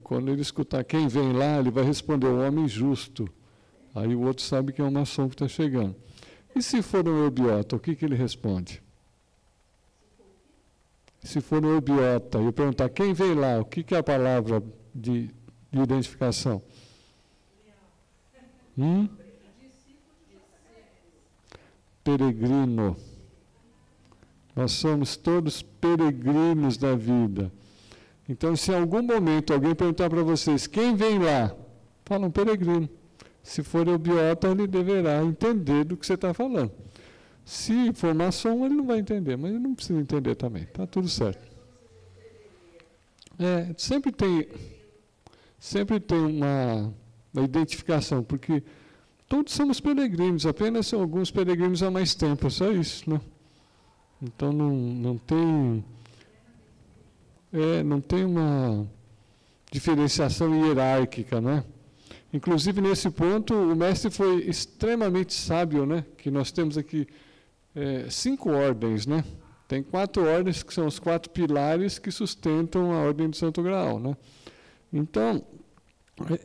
quando ele escutar quem vem lá, ele vai responder o homem justo. Aí o outro sabe que é um maçom que está chegando. E se for um eubiota, o que ele responde? Se for um eubiota, e eu perguntar quem vem lá, o que é a palavra de identificação? Peregrino. Nós somos todos peregrinos da vida. Então, se em algum momento alguém perguntar para vocês, quem vem lá? Fala um peregrino. Se for eubiota, ele deverá entender do que você está falando. Se for maçom, ele não vai entender, mas ele não precisa entender também. Está tudo certo. Sempre tem uma identificação, porque todos somos peregrinos, apenas alguns peregrinos há mais tempo, é só isso, né? Então não tem uma diferenciação hierárquica, né? Inclusive, nesse ponto, o mestre foi extremamente sábio, né? Que nós temos aqui 5 ordens, né? Tem 4 ordens que são os 4 pilares que sustentam a ordem do Santo Graal, né? Então,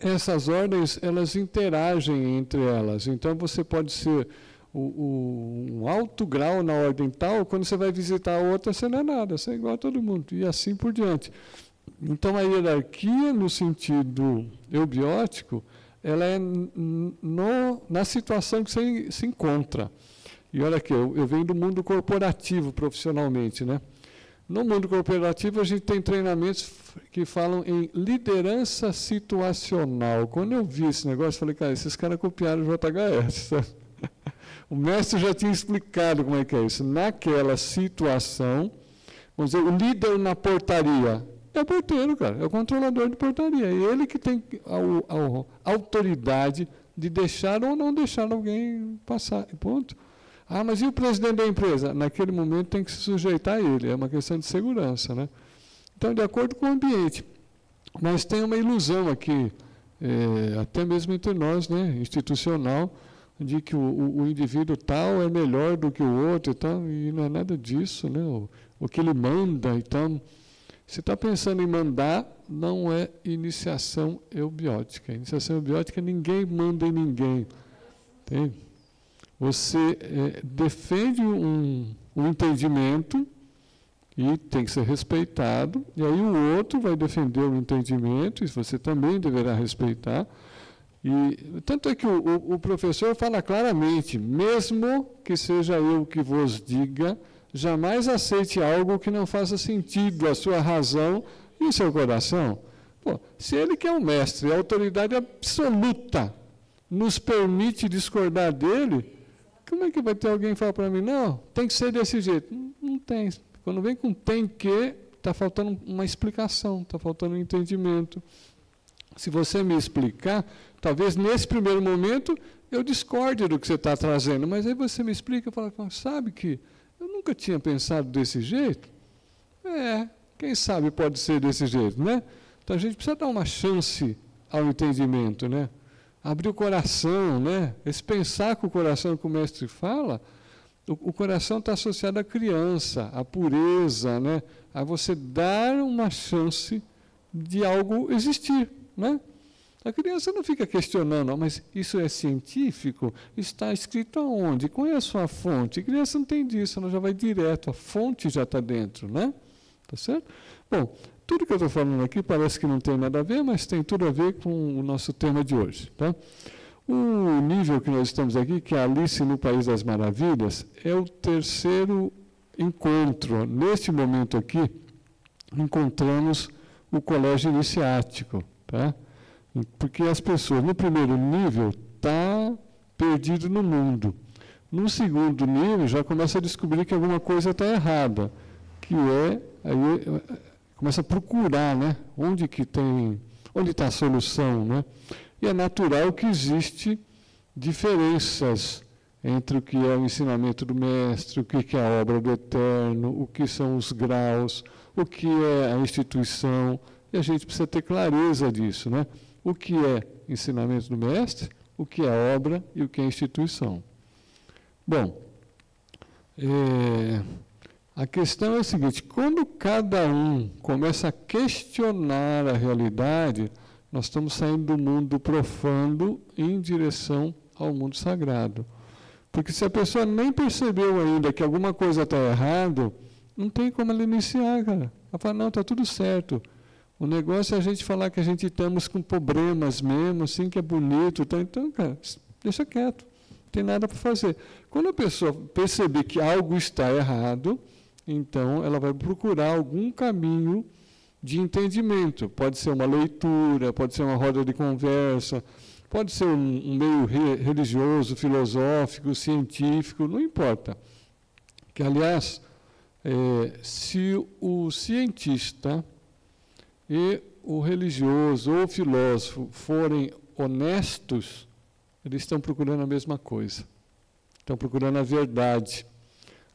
essas ordens, elas interagem entre elas. Então, você pode ser um alto grau na ordem tal, quando você vai visitar a outra, você não é nada, você é igual a todo mundo, e assim por diante. Então, a hierarquia, no sentido eubiótico, ela é na situação que você se encontra. E olha aqui, eu venho do mundo corporativo profissionalmente, né? No mundo corporativo, a gente tem treinamentos que falam em liderança situacional. Quando eu vi esse negócio, eu falei, cara, esses caras copiaram o JHS. Sabe? O mestre já tinha explicado como é que é isso. Naquela situação, vamos dizer, o líder na portaria é o porteiro, cara, é o controlador de portaria. É ele que tem a autoridade de deixar ou não deixar alguém passar. Ponto. Ah, mas e o presidente da empresa? Naquele momento tem que se sujeitar a ele, é uma questão de segurança, né? Então, de acordo com o ambiente. Mas tem uma ilusão aqui, até mesmo entre nós, né, institucional, de que o indivíduo tal é melhor do que o outro e tal, e não é nada disso, né? O que ele manda, então, se está pensando em mandar, não é iniciação eubiótica. Iniciação eubiótica, ninguém manda em ninguém, entende? Você defende um entendimento e tem que ser respeitado, e aí o outro vai defender o entendimento, e você também deverá respeitar. E tanto é que o professor fala claramente, mesmo que seja eu que vos diga, jamais aceite algo que não faça sentido à sua razão e ao seu coração. Pô, se ele que é o mestre, a autoridade absoluta, nos permite discordar dele, como é que vai ter alguém que fala para mim, não, tem que ser desse jeito? Não tem. Quando vem com tem que, está faltando uma explicação, está faltando um entendimento. Se você me explicar, talvez nesse primeiro momento eu discorde do que você está trazendo, mas aí você me explica e fala, sabe que eu nunca tinha pensado desse jeito? Quem sabe pode ser desse jeito, né? Então a gente precisa dar uma chance ao entendimento, né? Abrir o coração, né? Esse pensar com o coração que o mestre fala, o coração está associado à criança, à pureza, né? A você dar uma chance de algo existir, né? A criança não fica questionando, mas isso é científico? Está escrito aonde? Qual é a sua fonte? A criança não tem disso, ela já vai direto, a fonte já está dentro, né? Tá certo? Bom, tudo que eu estou falando aqui parece que não tem nada a ver, mas tem tudo a ver com o nosso tema de hoje, tá? O nível que nós estamos aqui, que é Alice no País das Maravilhas, é o 3º encontro. Neste momento aqui, encontramos o colégio iniciático, tá? Porque as pessoas, no primeiro nível, estão perdidas no mundo. No segundo nível, já começa a descobrir que alguma coisa está errada, que aí começa a procurar, né? Onde está a solução, né? E é natural que existe diferenças entre o que é o ensinamento do mestre, o que é a obra do Eterno, o que são os graus, o que é a instituição, e a gente precisa ter clareza disso, né? O que é ensinamento do mestre, o que é obra e o que é instituição. Bom, A questão é a seguinte: quando cada um começa a questionar a realidade, nós estamos saindo do mundo profano em direção ao mundo sagrado. Porque se a pessoa nem percebeu ainda que alguma coisa está errada, não tem como ela iniciar, cara. Ela fala, não, está tudo certo. O negócio é a gente falar que a gente estamos com problemas mesmo, assim, que é bonito. Tá? Então, cara, deixa quieto. Não tem nada para fazer. Quando a pessoa perceber que algo está errado, então ela vai procurar algum caminho de entendimento. Pode ser uma leitura, pode ser uma roda de conversa, pode ser um meio religioso, filosófico, científico, não importa. Que, aliás, se o cientista e o religioso ou o filósofo forem honestos, eles estão procurando a mesma coisa. Estão procurando a verdade.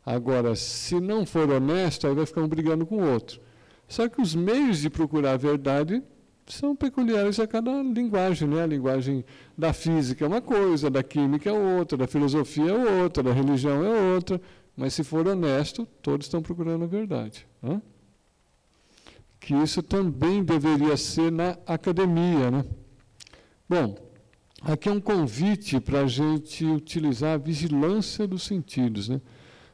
Agora, se não for honesto, aí vai ficar um brigando com o outro. Só que os meios de procurar a verdade são peculiares a cada linguagem, né? A linguagem da física é uma coisa, da química é outra, da filosofia é outra, da religião é outra, mas se for honesto, todos estão procurando a verdade. Né? Que isso também deveria ser na academia, né? Bom, aqui é um convite para a gente utilizar a vigilância dos sentidos, né?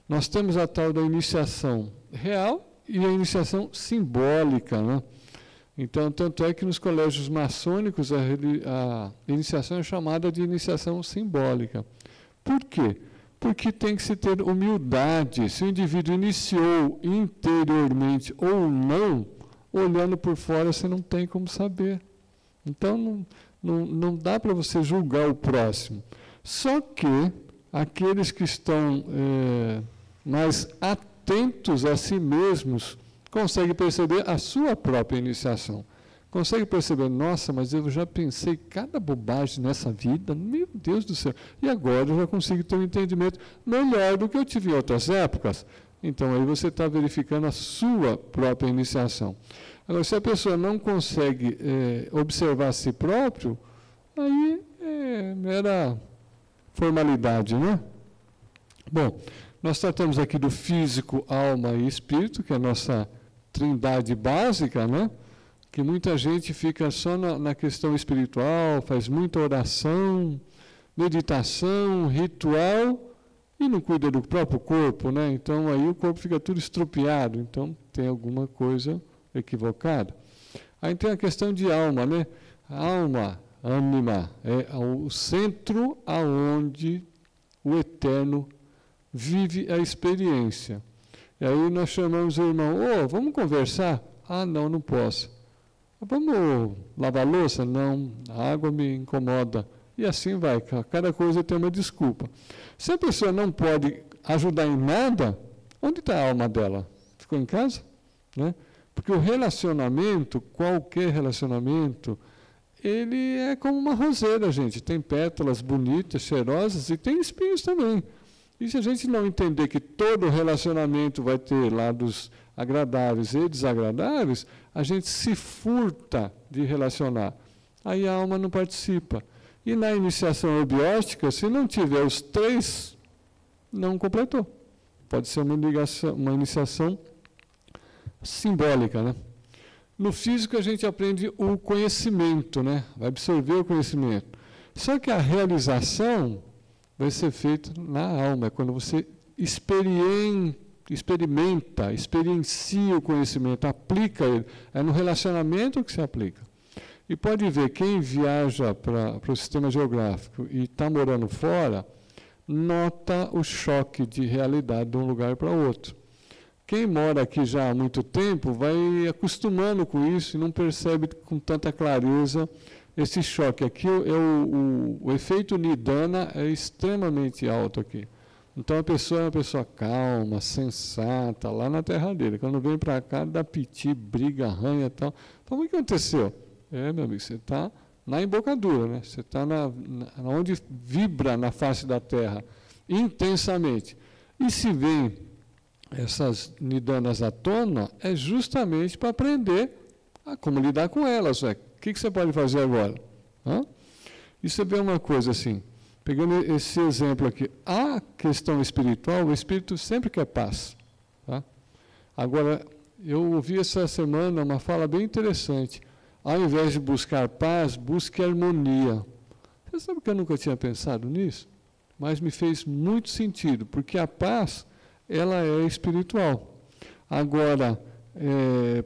Nós temos a tal da iniciação real e a iniciação simbólica, né? Então, tanto é que nos colégios maçônicos a iniciação é chamada de iniciação simbólica. Por quê? Porque tem que se ter humildade. Se o indivíduo iniciou interiormente ou não, olhando por fora você não tem como saber. Então, não dá para você julgar o próximo. Só que aqueles que estão mais atentos a si mesmos conseguem perceber a sua própria iniciação. Consegue perceber, nossa, mas eu já pensei cada bobagem nessa vida, meu Deus do céu, e agora eu já consigo ter um entendimento melhor do que eu tive em outras épocas. Então, aí você está verificando a sua própria iniciação. Agora, se a pessoa não consegue observar a si próprio, aí é mera formalidade, né? Bom, nós tratamos aqui do físico, alma e espírito, que é a nossa trindade básica, né? Que muita gente fica só na questão espiritual, faz muita oração, meditação, ritual, e não cuida do próprio corpo, né? Então, aí o corpo fica tudo estrupiado, então tem alguma coisa equivocada. Aí tem a questão de alma, né? A alma, ânima, é o centro aonde o eterno vive a experiência. E aí nós chamamos o irmão, vamos conversar? Ah, não posso. Vamos lavar a louça? Não, a água me incomoda. E assim vai, cada coisa tem uma desculpa. Se a pessoa não pode ajudar em nada, onde está a alma dela? Ficou em casa? Né? Porque o relacionamento, qualquer relacionamento, ele é como uma roseira, gente. Tem pétalas bonitas, cheirosas e tem espinhos também. E se a gente não entender que todo relacionamento vai ter lados agradáveis e desagradáveis, a gente se furta de relacionar. Aí a alma não participa. E na iniciação eubióstica, se não tiver os três, não completou. Pode ser uma iniciação simbólica, né? No físico a gente aprende o conhecimento, né? Vai absorver o conhecimento. Só que a realização vai ser feita na alma, é quando você experiencia o conhecimento, aplica ele. É no relacionamento que se aplica. E pode ver, quem viaja para o sistema geográfico e está morando fora, nota o choque de realidade de um lugar para outro. Quem mora aqui já há muito tempo vai acostumando com isso e não percebe com tanta clareza esse choque. Aqui o efeito nidana é extremamente alto aqui. Então a pessoa é uma pessoa calma, sensata, lá na terra dele. Quando vem para cá, dá piti, briga, arranha e tal. Então, o que aconteceu? Meu amigo, você está na embocadura, né? Você está onde vibra na face da terra, intensamente. E se vem essas nidanas à tona, é justamente para aprender a como lidar com elas. O que você pode fazer agora? E você vê uma coisa assim, pegando esse exemplo aqui, a questão espiritual, o espírito sempre quer paz. Tá? Agora, eu ouvi essa semana uma fala bem interessante. Ao invés de buscar paz, busque harmonia. Você sabe que eu nunca tinha pensado nisso? Mas me fez muito sentido, porque a paz, ela é espiritual. Agora,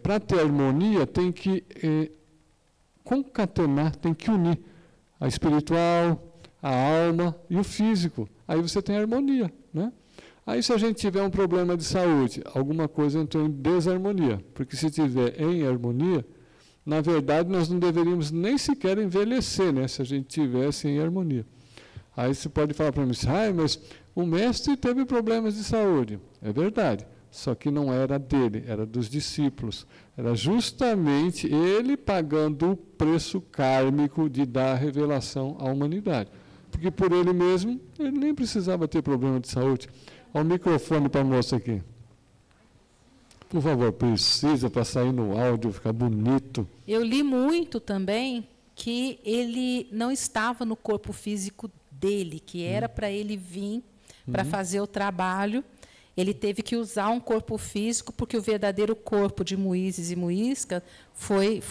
para ter harmonia, tem que concatenar, tem que unir a espiritual, a alma e o físico. Aí você tem harmonia, né? Aí se a gente tiver um problema de saúde, alguma coisa entrou em desarmonia, porque se tiver em harmonia, na verdade nós não deveríamos nem sequer envelhecer, né, se a gente tivesse em harmonia. Aí você pode falar para mim, mas o mestre teve problemas de saúde. É verdade, só que não era dele, era dos discípulos. Era justamente ele pagando o preço kármico de dar a revelação à humanidade. Porque por ele mesmo, ele nem precisava ter problema de saúde. Olha o microfone para a moça aqui. Por favor, precisa para sair no áudio, ficar bonito. Eu li muito também que ele não estava no corpo físico dele, que era para ele vir para fazer o trabalho. Ele teve que usar um corpo físico, porque o verdadeiro corpo de Moíses e Muisca foi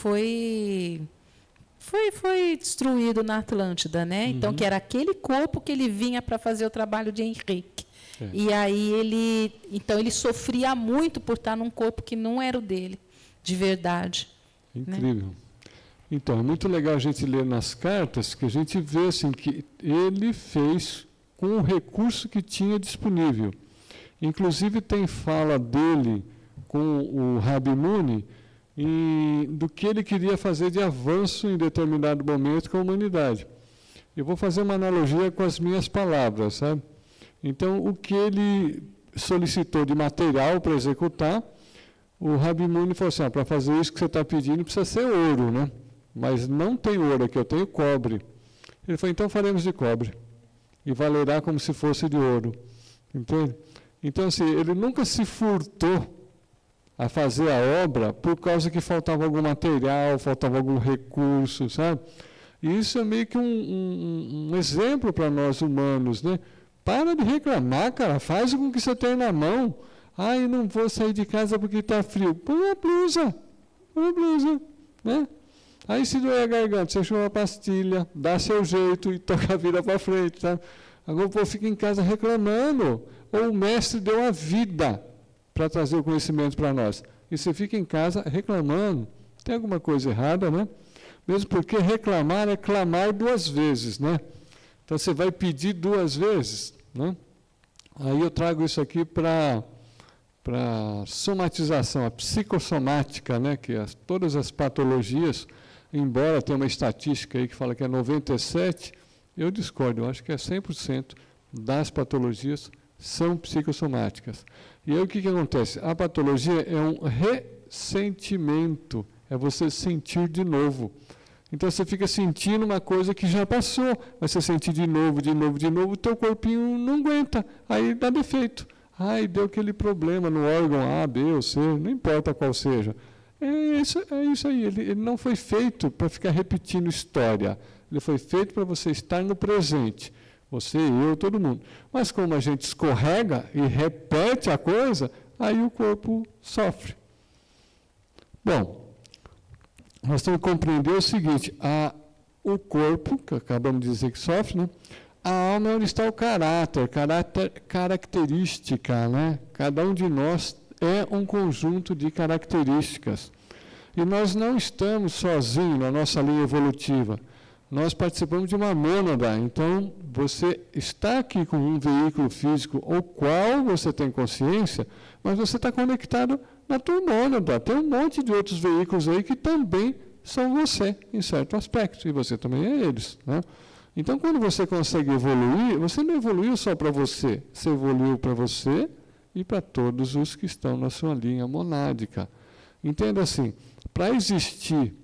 destruído na Atlântida, né? Então, que era aquele corpo que ele vinha para fazer o trabalho de Henrique. E aí ele sofria muito por estar num corpo que não era o dele, de verdade. Incrível. Né? Então, é muito legal a gente ler nas cartas que a gente vê assim, que ele fez com o recurso que tinha disponível. Inclusive, tem fala dele com o Rabi Muni do que ele queria fazer de avanço em determinado momento com a humanidade. Eu vou fazer uma analogia com as minhas palavras, sabe? Então, o que ele solicitou de material para executar, o Rabi Muni falou assim, para fazer isso que você está pedindo precisa ser ouro, né? Mas não tem ouro aqui, eu tenho cobre. Ele falou, então faremos de cobre. E valerá como se fosse de ouro. Entende? Então, assim, ele nunca se furtou a fazer a obra por causa que faltava algum material, faltava algum recurso, sabe? E isso é meio que um exemplo para nós humanos, né? Para de reclamar, cara, faz com o que você tem na mão. Eu não vou sair de casa porque está frio. Põe a blusa, né? Aí se doer a garganta, você chama a pastilha, dá seu jeito e toca a vida para frente, sabe? Agora o povo fica em casa reclamando. Ou o mestre deu a vida para trazer o conhecimento para nós. E você fica em casa reclamando. Tem alguma coisa errada, né? Mesmo porque reclamar é clamar 2 vezes, né? Então você vai pedir 2 vezes, né? Aí eu trago isso aqui para somatização, a psicossomática, né? Que todas as patologias, embora tenha uma estatística aí que fala que é 97%, eu discordo, eu acho que é 100% das patologias são psicossomáticas. E aí o que acontece? A patologia é um ressentimento, é você sentir de novo. Então você fica sentindo uma coisa que já passou, mas você sentir de novo, o teu corpinho não aguenta, aí dá defeito. Deu aquele problema no órgão A, B ou C, não importa qual seja. É isso aí, ele não foi feito para ficar repetindo história, ele foi feito para você estar no presente. Você, eu, todo mundo. Mas como a gente escorrega e repete a coisa, aí o corpo sofre. Bom, nós temos que compreender o seguinte, o corpo, que acabamos de dizer que sofre, né? A alma é onde está o característica, né? Cada um de nós é um conjunto de características. E nós não estamos sozinhos na nossa linha evolutiva. Nós participamos de uma mônada, então você está aqui com um veículo físico, o qual você tem consciência, mas você está conectado na tua mônada. Tem um monte de outros veículos aí que também são você, em certo aspecto, e você também é eles, né? Então, quando você consegue evoluir, você não evoluiu só para você, você evoluiu para você e para todos os que estão na sua linha monádica. Entenda assim, para existir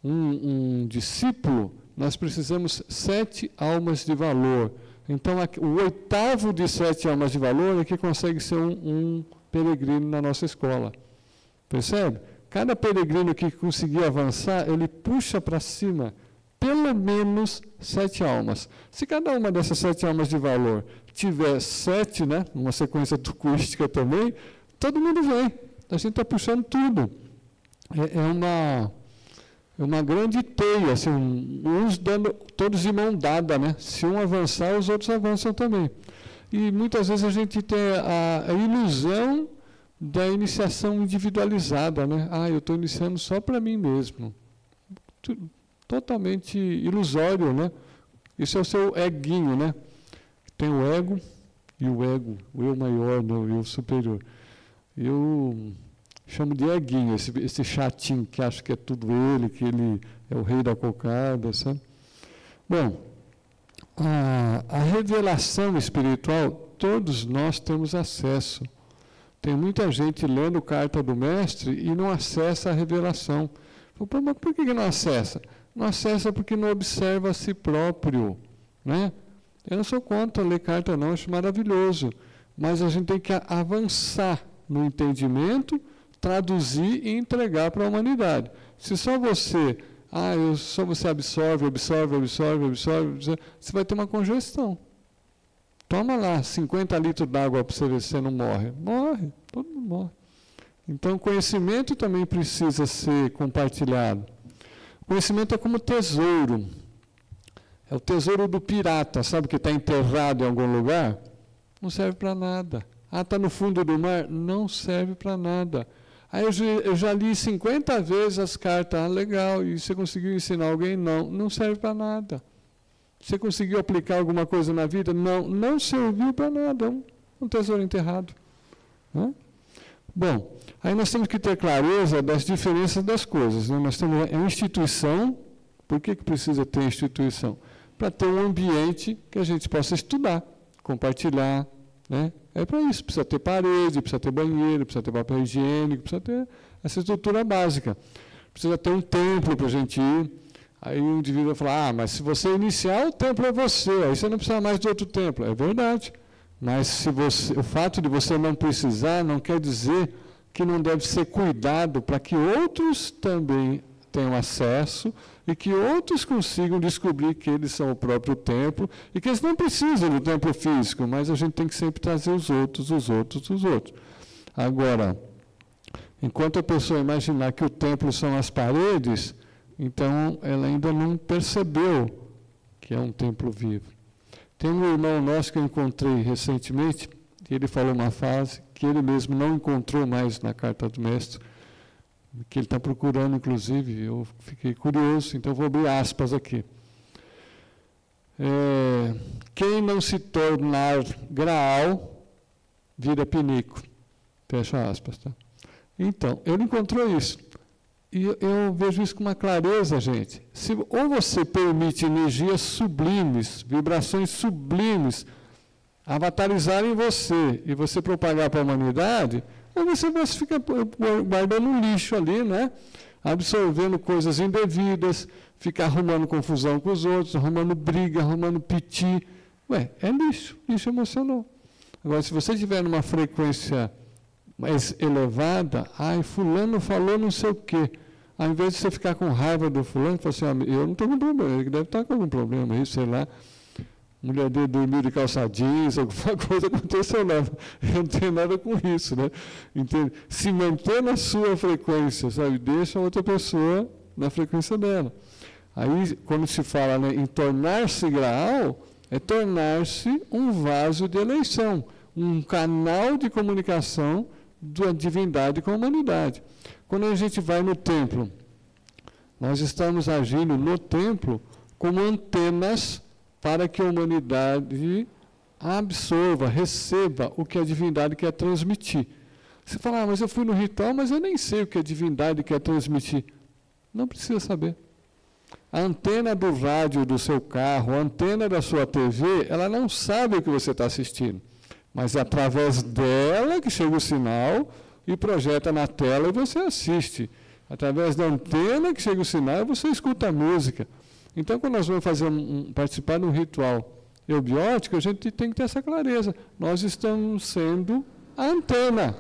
um discípulo, nós precisamos 7 almas de valor. Então, o 8º de 7 almas de valor é que consegue ser um peregrino na nossa escola. Percebe? Cada peregrino que conseguir avançar, ele puxa para cima pelo menos 7 almas. Se cada uma dessas 7 almas de valor tiver 7, né, uma sequência tucuística também, todo mundo vem. A gente está puxando tudo. É uma grande teia, assim, uns dando, todos de mão dada, né? Se um avançar, os outros avançam também. E muitas vezes a gente tem a ilusão da iniciação individualizada, né? Eu estou iniciando só para mim mesmo. Totalmente ilusório, né? Isso é o seu eguinho, né? Tem o ego e o ego, o eu maior, né? O eu superior. Eu chamo de eguinho, esse chatinho que acha que é tudo ele, que ele é o rei da cocada, sabe? Bom, a revelação espiritual, todos nós temos acesso. Tem muita gente lendo Carta do Mestre e não acessa a revelação. Mas por que não acessa? Não acessa porque não observa a si próprio, né? Eu não sou contra ler carta não, acho maravilhoso. Mas a gente tem que avançar no entendimento, traduzir e entregar para a humanidade. Se só você, só você absorve, você vai ter uma congestão. Toma lá 50 litros d'água para você ver se você não morre. Morre, todo mundo morre. Então, conhecimento também precisa ser compartilhado. Conhecimento é como tesouro. É o tesouro do pirata, sabe, que está enterrado em algum lugar? Não serve para nada. Está no fundo do mar? Não serve para nada. Aí eu já li 50 vezes as cartas, legal, e você conseguiu ensinar alguém? Não serve para nada. Você conseguiu aplicar alguma coisa na vida? Não serviu para nada, é um tesouro enterrado. Né? Bom, aí nós temos que ter clareza das diferenças das coisas. Né? Nós temos a instituição. Por que precisa ter instituição? Para ter um ambiente que a gente possa estudar, compartilhar, né? É para isso, precisa ter parede, precisa ter banheiro, precisa ter papel higiênico, precisa ter essa estrutura básica. Precisa ter um templo para a gente ir. Aí o indivíduo vai falar, mas se você iniciar, o templo é você, aí você não precisa mais de outro templo. É verdade, mas o fato de você não precisar não quer dizer que não deve ser cuidado para que outros também tenham acesso e que outros consigam descobrir que eles são o próprio templo e que eles não precisam do templo físico, mas a gente tem que sempre trazer os outros. Agora, enquanto a pessoa imaginar que o templo são as paredes, então ela ainda não percebeu que é um templo vivo. Tem um irmão nosso que eu encontrei recentemente, e ele falou uma frase que ele mesmo não encontrou mais na Carta do Mestre, que ele está procurando, inclusive, eu fiquei curioso, então vou abrir aspas aqui. Quem não se tornar graal, vira pinico. Fecha aspas. Tá? Então, ele encontrou isso. E eu vejo isso com uma clareza, gente. Ou você permite energias sublimes, vibrações sublimes, avatarizarem você e você propagar para a humanidade, ou você fica guardando um lixo ali, né? Absorvendo coisas indevidas, ficar arrumando confusão com os outros, arrumando briga, arrumando piti. É lixo emocional. Agora, se você estiver numa frequência mais elevada, fulano falou não sei o quê. Ao invés de você ficar com raiva do fulano, você fala assim, eu não estou com problema, ele deve estar com algum problema aí, sei lá. Mulher dele dormiu de calça jeans, alguma coisa aconteceu lá. Eu não tenho nada com isso, né? Entende? Se manter na sua frequência, sabe? Deixa a outra pessoa na frequência dela. Aí, quando se fala, né, em tornar-se graal, é tornar-se um vaso de eleição, um canal de comunicação da divindade com a humanidade. Quando a gente vai no templo, nós estamos agindo no templo como antenas para que a humanidade absorva, receba o que a divindade quer transmitir. Você fala, mas eu fui no ritual, mas eu nem sei o que a divindade quer transmitir. Não precisa saber. A antena do rádio do seu carro, a antena da sua TV, ela não sabe o que você está assistindo. Mas é através dela que chega o sinal e projeta na tela e você assiste. Através da antena que chega o sinal e você escuta a música. Então, quando nós vamos participar de um ritual eubiótico, a gente tem que ter essa clareza. Nós estamos sendo a antena.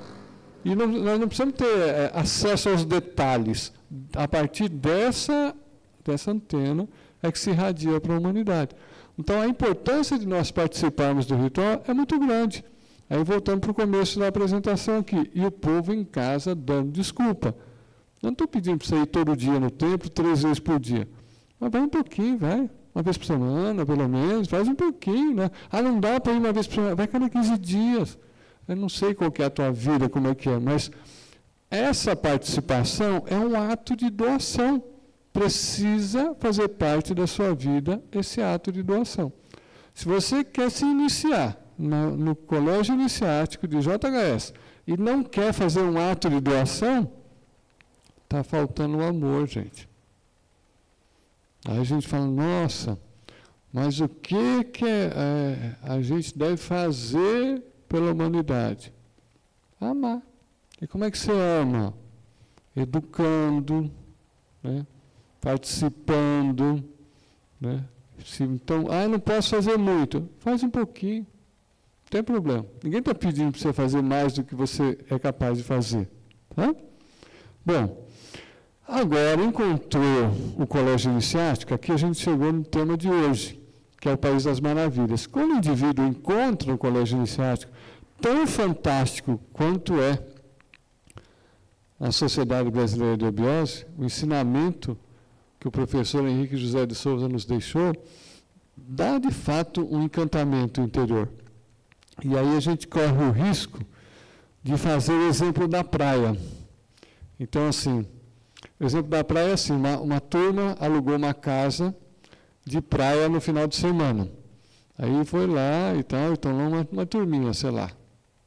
E nós não precisamos ter acesso aos detalhes. A partir dessa antena é que se irradia para a humanidade. Então, a importância de nós participarmos do ritual é muito grande. Aí voltando para o começo da apresentação aqui. E o povo em casa dando desculpa. Não estou pedindo para você ir todo dia no templo, 3 vezes por dia. Mas vai um pouquinho, vai. Uma vez por semana, pelo menos, faz um pouquinho, né? Ah, não dá para ir uma vez por semana, vai cada 15 dias. Eu não sei qual que é a tua vida, como é que é, mas essa participação é um ato de doação. Precisa fazer parte da sua vida esse ato de doação. Se você quer se iniciar no Colégio Iniciático de JHS e não quer fazer um ato de doação, está faltando o amor, gente. Aí a gente fala, nossa, mas o que a gente deve fazer pela humanidade? Amar. E como é que você ama? Educando, né? Participando. Né? Então, eu não posso fazer muito. Faz um pouquinho. Não tem problema. Ninguém está pedindo para você fazer mais do que você é capaz de fazer. Tá? Bom, agora encontrou o Colégio Iniciático, aqui a gente chegou no tema de hoje, que é o País das Maravilhas. Quando o indivíduo encontra o Colégio Iniciático, tão fantástico quanto é a Sociedade Brasileira de Obiose, o ensinamento que o professor Henrique José de Souza nos deixou, dá de fato um encantamento interior. E aí a gente corre o risco de fazer o exemplo da praia. Então, assim, o exemplo da praia é assim, uma turma alugou uma casa de praia no final de semana. Aí foi lá e tal, então uma turminha, sei lá,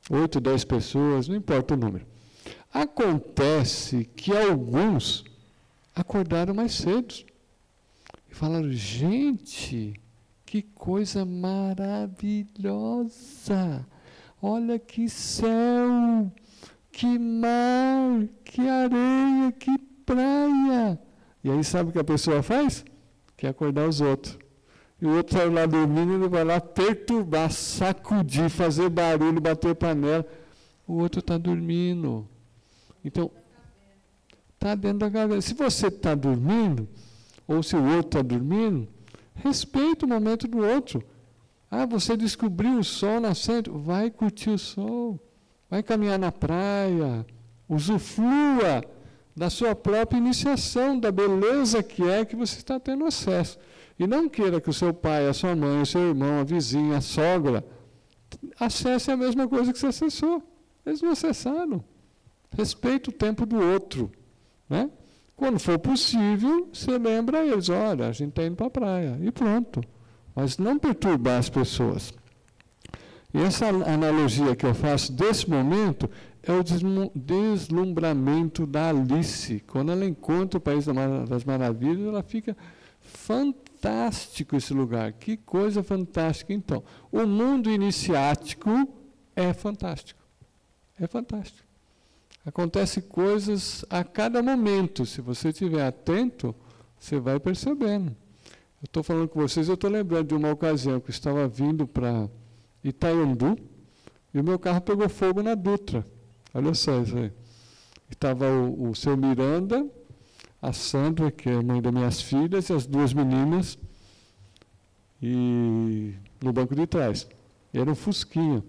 8, 10 pessoas, não importa o número. Acontece que alguns acordaram mais cedo e falaram, gente, que coisa maravilhosa, olha que céu, que mar, que areia, que praia. E aí sabe o que a pessoa faz? Quer acordar os outros. E o outro saiu lá dormindo, ele vai lá perturbar, sacudir, fazer barulho, bater panela. O outro está dormindo. Então, está dentro da cabeça. Se você está dormindo, ou se o outro está dormindo, respeita o momento do outro. Ah, você descobriu o sol nascendo, vai curtir o sol, vai caminhar na praia, usufrua da sua própria iniciação, da beleza que é que você está tendo acesso. E não queira que o seu pai, a sua mãe, o seu irmão, a vizinha, a sogra, acesse a mesma coisa que você acessou. Eles não acessaram. Respeita o tempo do outro. Né? Quando for possível, você lembra eles, olha, a gente está indo para a praia, e pronto. Mas não perturbar as pessoas. E essa analogia que eu faço desse momento é o deslumbramento da Alice. Quando ela encontra o País das Maravilhas, ela fica fantástico esse lugar. Que coisa fantástica. Então, o mundo iniciático é fantástico. É fantástico. Acontecem coisas a cada momento. Se você estiver atento, você vai percebendo. Eu estou falando com vocês, eu estou lembrando de uma ocasião que eu estava vindo para Itaiandu e o meu carro pegou fogo na Dutra. Olha só isso aí. Estava o seu Miranda, a Sandra, que é a mãe das minhas filhas, e as 2 meninas e no banco de trás. Era um fusquinha.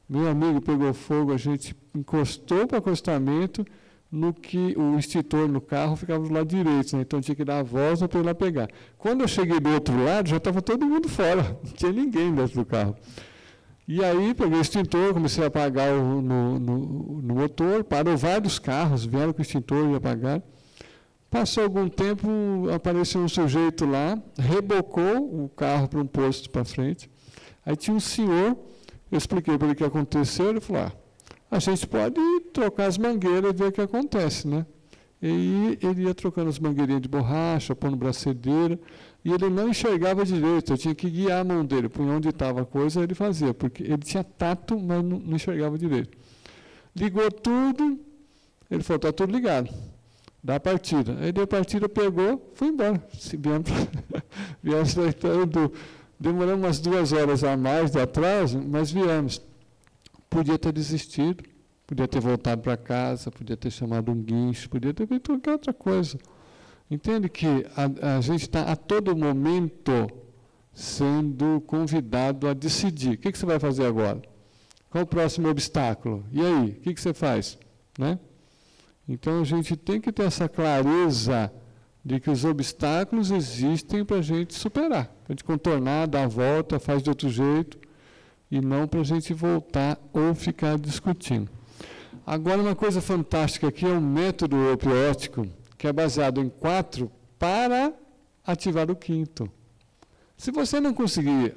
Meu amigo pegou fogo, a gente encostou para o acostamento, no que o extintor no carro ficava do lado direito, né? Então tinha que dar a volta para ir lá pegar. Quando eu cheguei do outro lado, já estava todo mundo fora, não tinha ninguém dentro do carro. E aí peguei o extintor, comecei a apagar no motor, parou vários carros, vieram com o extintor e apagaram. Passou algum tempo, apareceu um sujeito lá, rebocou o carro para um posto para frente. Aí tinha um senhor, eu expliquei para ele o que aconteceu, ele falou, a gente pode trocar as mangueiras e ver o que acontece, né? E ele ia trocando as mangueirinhas de borracha, pondo bracedeira, e ele não enxergava direito, eu tinha que guiar a mão dele, por onde estava a coisa ele fazia, porque ele tinha tato, mas não enxergava direito. Ligou tudo, ele falou, está tudo ligado, dá a partida. Aí deu a partida, pegou, foi embora. Viemos tratando, demoramos umas 2 horas a mais de atraso, mas viemos. Podia ter desistido, podia ter voltado para casa, podia ter chamado um guincho, podia ter feito qualquer outra coisa. Entende que a gente está a todo momento sendo convidado a decidir. O que você vai fazer agora? Qual o próximo obstáculo? E aí, o que você faz? Né? Então, a gente tem que ter essa clareza de que os obstáculos existem para a gente superar, para a gente contornar, dar a volta, faz de outro jeito, e não para a gente voltar ou ficar discutindo. Agora, uma coisa fantástica aqui é um método opiótico, que é baseado em 4 para ativar o 5º. Se você não conseguir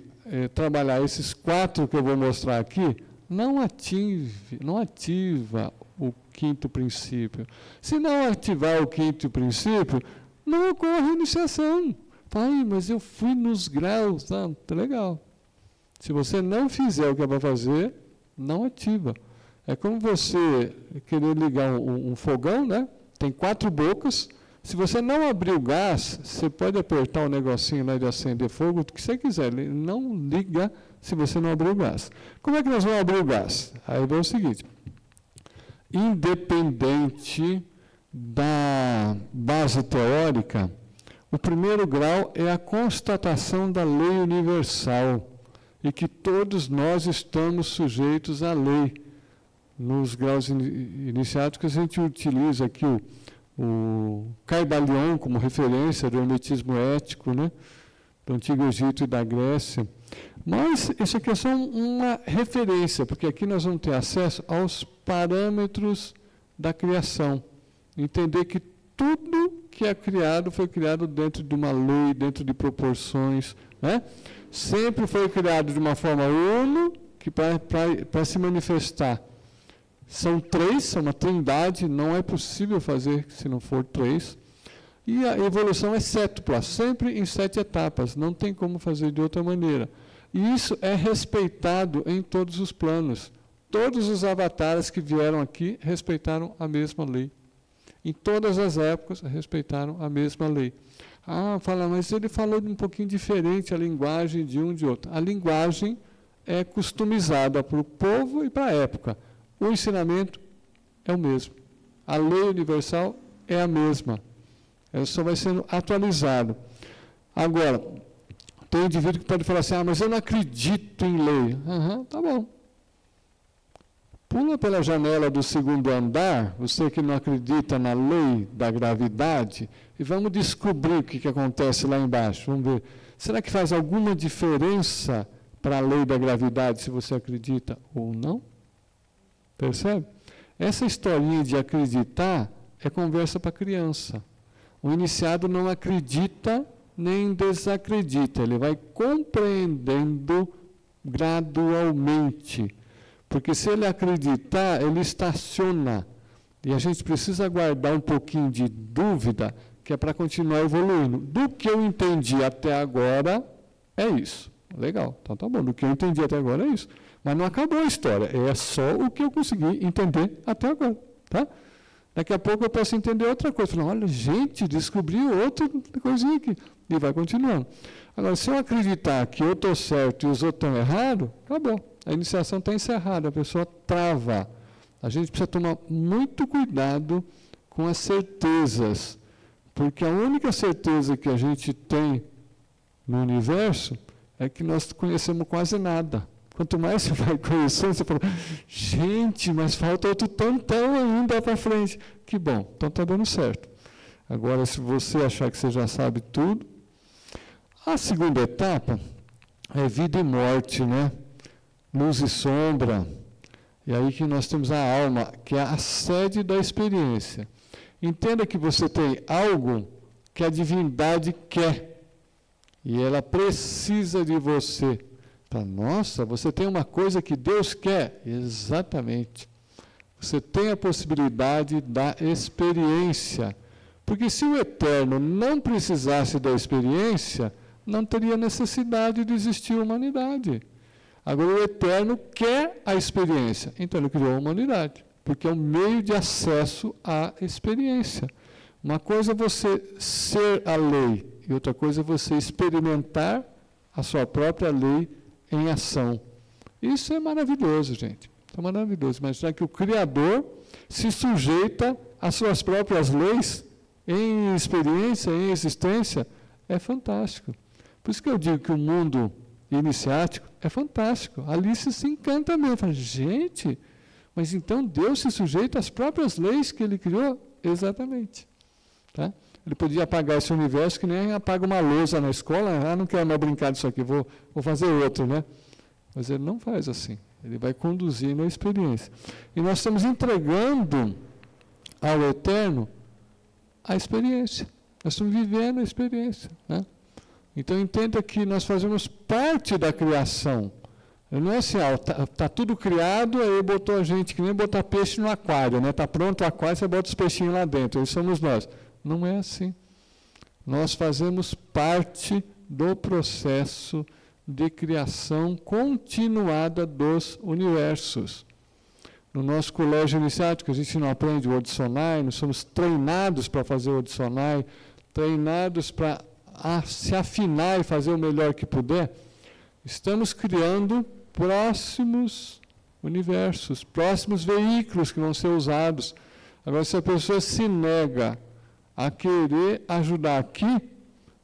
trabalhar esses 4 que eu vou mostrar aqui, não ativa o 5º princípio. Se não ativar o 5º princípio, não ocorre iniciação. Pai, mas eu fui nos graus. Tá legal. Se você não fizer o que é para fazer, não ativa. É como você querer ligar um fogão, né? Tem 4 bocas. Se você não abrir o gás, você pode apertar o negocinho lá de acender fogo, o que você quiser. Ele não liga se você não abrir o gás. Como é que nós vamos abrir o gás? Aí é o seguinte. Independente da base teórica, o primeiro grau é a constatação da lei universal e que todos nós estamos sujeitos à lei. Nos graus iniciáticos, a gente utiliza aqui o Caibalion como referência do hermetismo ético, né, do Antigo Egito e da Grécia. Mas isso aqui é só uma referência, porque aqui nós vamos ter acesso aos parâmetros da criação. Entender que tudo que é criado foi criado dentro de uma lei, dentro de proporções, né? Sempre foi criado de uma forma uno, que para se manifestar. São 3, são uma trindade, não é possível fazer se não for 3. E a evolução é sétupla, sempre em 7 etapas, não tem como fazer de outra maneira. E isso é respeitado em todos os planos. Todos os avatares que vieram aqui respeitaram a mesma lei. Em todas as épocas respeitaram a mesma lei. Fala, mas ele falou um pouquinho diferente a linguagem de um de outro. A linguagem é customizada para o povo e para a época. O ensinamento é o mesmo. A lei universal é a mesma. Ela só vai sendo atualizado. Agora, tem indivíduo que pode falar assim, mas eu não acredito em lei. Tá bom. Pula pela janela do 2º andar, você que não acredita na lei da gravidade, e vamos descobrir o que acontece lá embaixo. Vamos ver. Será que faz alguma diferença para a lei da gravidade se você acredita ou não? Percebe? Essa historinha de acreditar é conversa para criança. O iniciado não acredita nem desacredita, ele vai compreendendo gradualmente. Porque se ele acreditar, ele estaciona. E a gente precisa guardar um pouquinho de dúvida, que é para continuar evoluindo. Do que eu entendi até agora, é isso. Legal, então tá bom. Do que eu entendi até agora é isso. Mas não acabou a história, é só o que eu consegui entender até agora. Tá? Daqui a pouco eu posso entender outra coisa. Falar, olha, gente, descobri outra coisinha aqui. E vai continuando. Agora, se eu acreditar que eu estou certo e os outros estão errados, acabou. A iniciação está encerrada, a pessoa trava. A gente precisa tomar muito cuidado com as certezas, porque a única certeza que a gente tem no universo é que nós conhecemos quase nada. Quanto mais você vai conhecendo, você fala, gente, mas falta outro tantão ainda para frente. Que bom, então está dando certo. Agora, se você achar que você já sabe tudo, a segunda etapa é vida e morte, né? Luz e sombra. E aí que nós temos a alma, que é a sede da experiência. Entenda que você tem algo que a divindade quer. E ela precisa de você. Nossa, você tem uma coisa que Deus quer. Exatamente. Você tem a possibilidade da experiência. Porque se o Eterno não precisasse da experiência, não teria necessidade de existir humanidade. Agora, o Eterno quer a experiência, então ele criou a humanidade, porque é um meio de acesso à experiência. Uma coisa é você ser a lei, e outra coisa é você experimentar a sua própria lei em ação. Isso é maravilhoso, gente. É maravilhoso. Imaginar que o Criador se sujeita às suas próprias leis em experiência, em existência, é fantástico. Por isso que eu digo que o mundo iniciático É fantástico. A Alice se encanta mesmo. Fala, gente, mas então Deus se sujeita às próprias leis que Ele criou? Exatamente. Tá? Ele podia apagar esse universo que nem apaga uma lousa na escola. Não quero mais brincar disso aqui, vou fazer outro, né? Mas Ele não faz assim. Ele vai conduzindo a experiência. E nós estamos entregando ao Eterno a experiência. Nós estamos vivendo a experiência, né? Então, entenda que nós fazemos parte da criação. Não é assim, está tudo criado, aí botou a gente, que nem botar peixe no aquário, né? Está pronto o aquário, você bota os peixinhos lá dentro, eles somos nós. Não é assim. Nós fazemos parte do processo de criação continuada dos universos. No nosso colégio iniciático, a gente não aprende o Odissonai, nós somos treinados para fazer o Odissonai, treinados para se afinar e fazer o melhor que puder. Estamos criando próximos universos, próximos veículos que vão ser usados. Agora, se a pessoa se nega a querer ajudar aqui,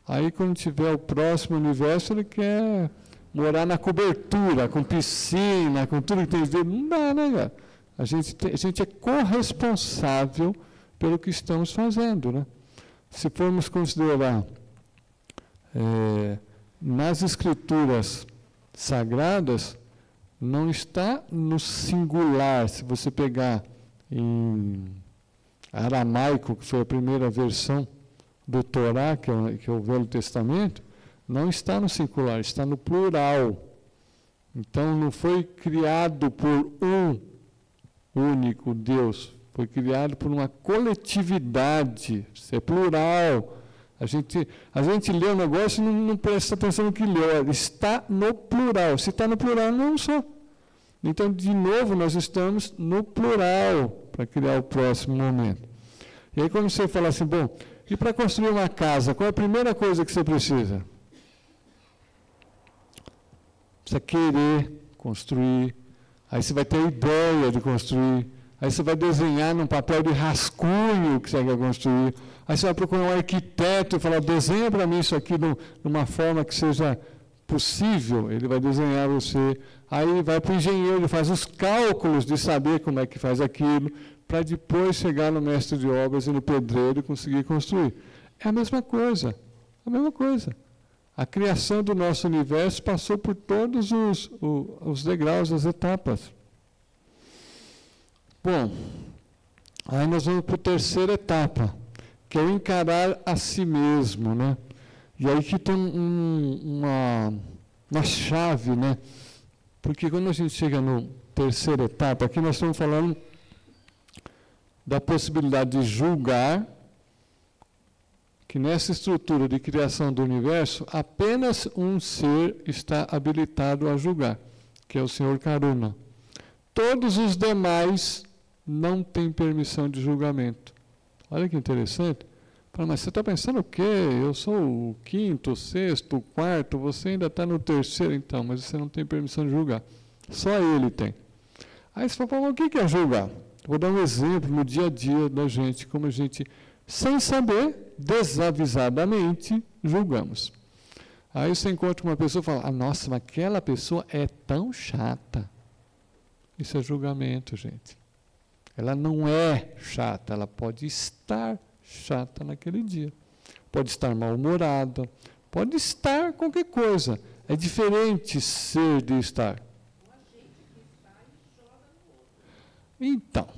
aí quando tiver o próximo universo, ele quer morar na cobertura, com piscina, com tudo que tem dentro. Não dá, né, cara? A gente é corresponsável pelo que estamos fazendo, né? Se formos considerar nas escrituras sagradas, não está no singular. Se você pegar em aramaico, que foi a primeira versão do Torá, que é o Velho Testamento, não está no singular, está no plural. Então, não foi criado por um único Deus, foi criado por uma coletividade, isso é plural. A gente lê o negócio e não presta atenção no que lê, está no plural. Se está no plural, não sou. Então, de novo, nós estamos no plural para criar o próximo momento. E aí, quando você fala assim, bom, e para construir uma casa, qual é a primeira coisa que você precisa? Precisa querer construir, aí você vai ter a ideia de construir, aí você vai desenhar num papel de rascunho o que você quer construir, aí você vai procurar um arquiteto e falar, desenha para mim isso aqui de uma forma que seja possível, ele vai desenhar você, aí vai para o engenheiro, ele faz os cálculos de saber como é que faz aquilo, para depois chegar no mestre de obras e no pedreiro e conseguir construir. É a mesma coisa, a mesma coisa. A criação do nosso universo passou por todos os degraus, as etapas. Bom, aí nós vamos para a terceira etapa, que é o encarar a si mesmo, né? E aí que tem uma chave, né? Porque quando a gente chega na terceira etapa, aqui nós estamos falando da possibilidade de julgar, que nessa estrutura de criação do universo, apenas um ser está habilitado a julgar, que é o Senhor Karuna. Todos os demais não têm permissão de julgamento. Olha que interessante. Fala, mas você está pensando o quê? Eu sou o quinto, o sexto, o quarto, você ainda está no terceiro, então, mas você não tem permissão de julgar. Só ele tem. Aí você fala, mas o que é julgar? Vou dar um exemplo no dia a dia da gente, como a gente, sem saber, desavisadamente, julgamos. Aí você encontra uma pessoa e fala, nossa, mas aquela pessoa é tão chata. Isso é julgamento, gente. Ela não é chata, ela pode estar chata naquele dia. Pode estar mal-humorada, pode estar qualquer coisa. É diferente ser de estar. Então,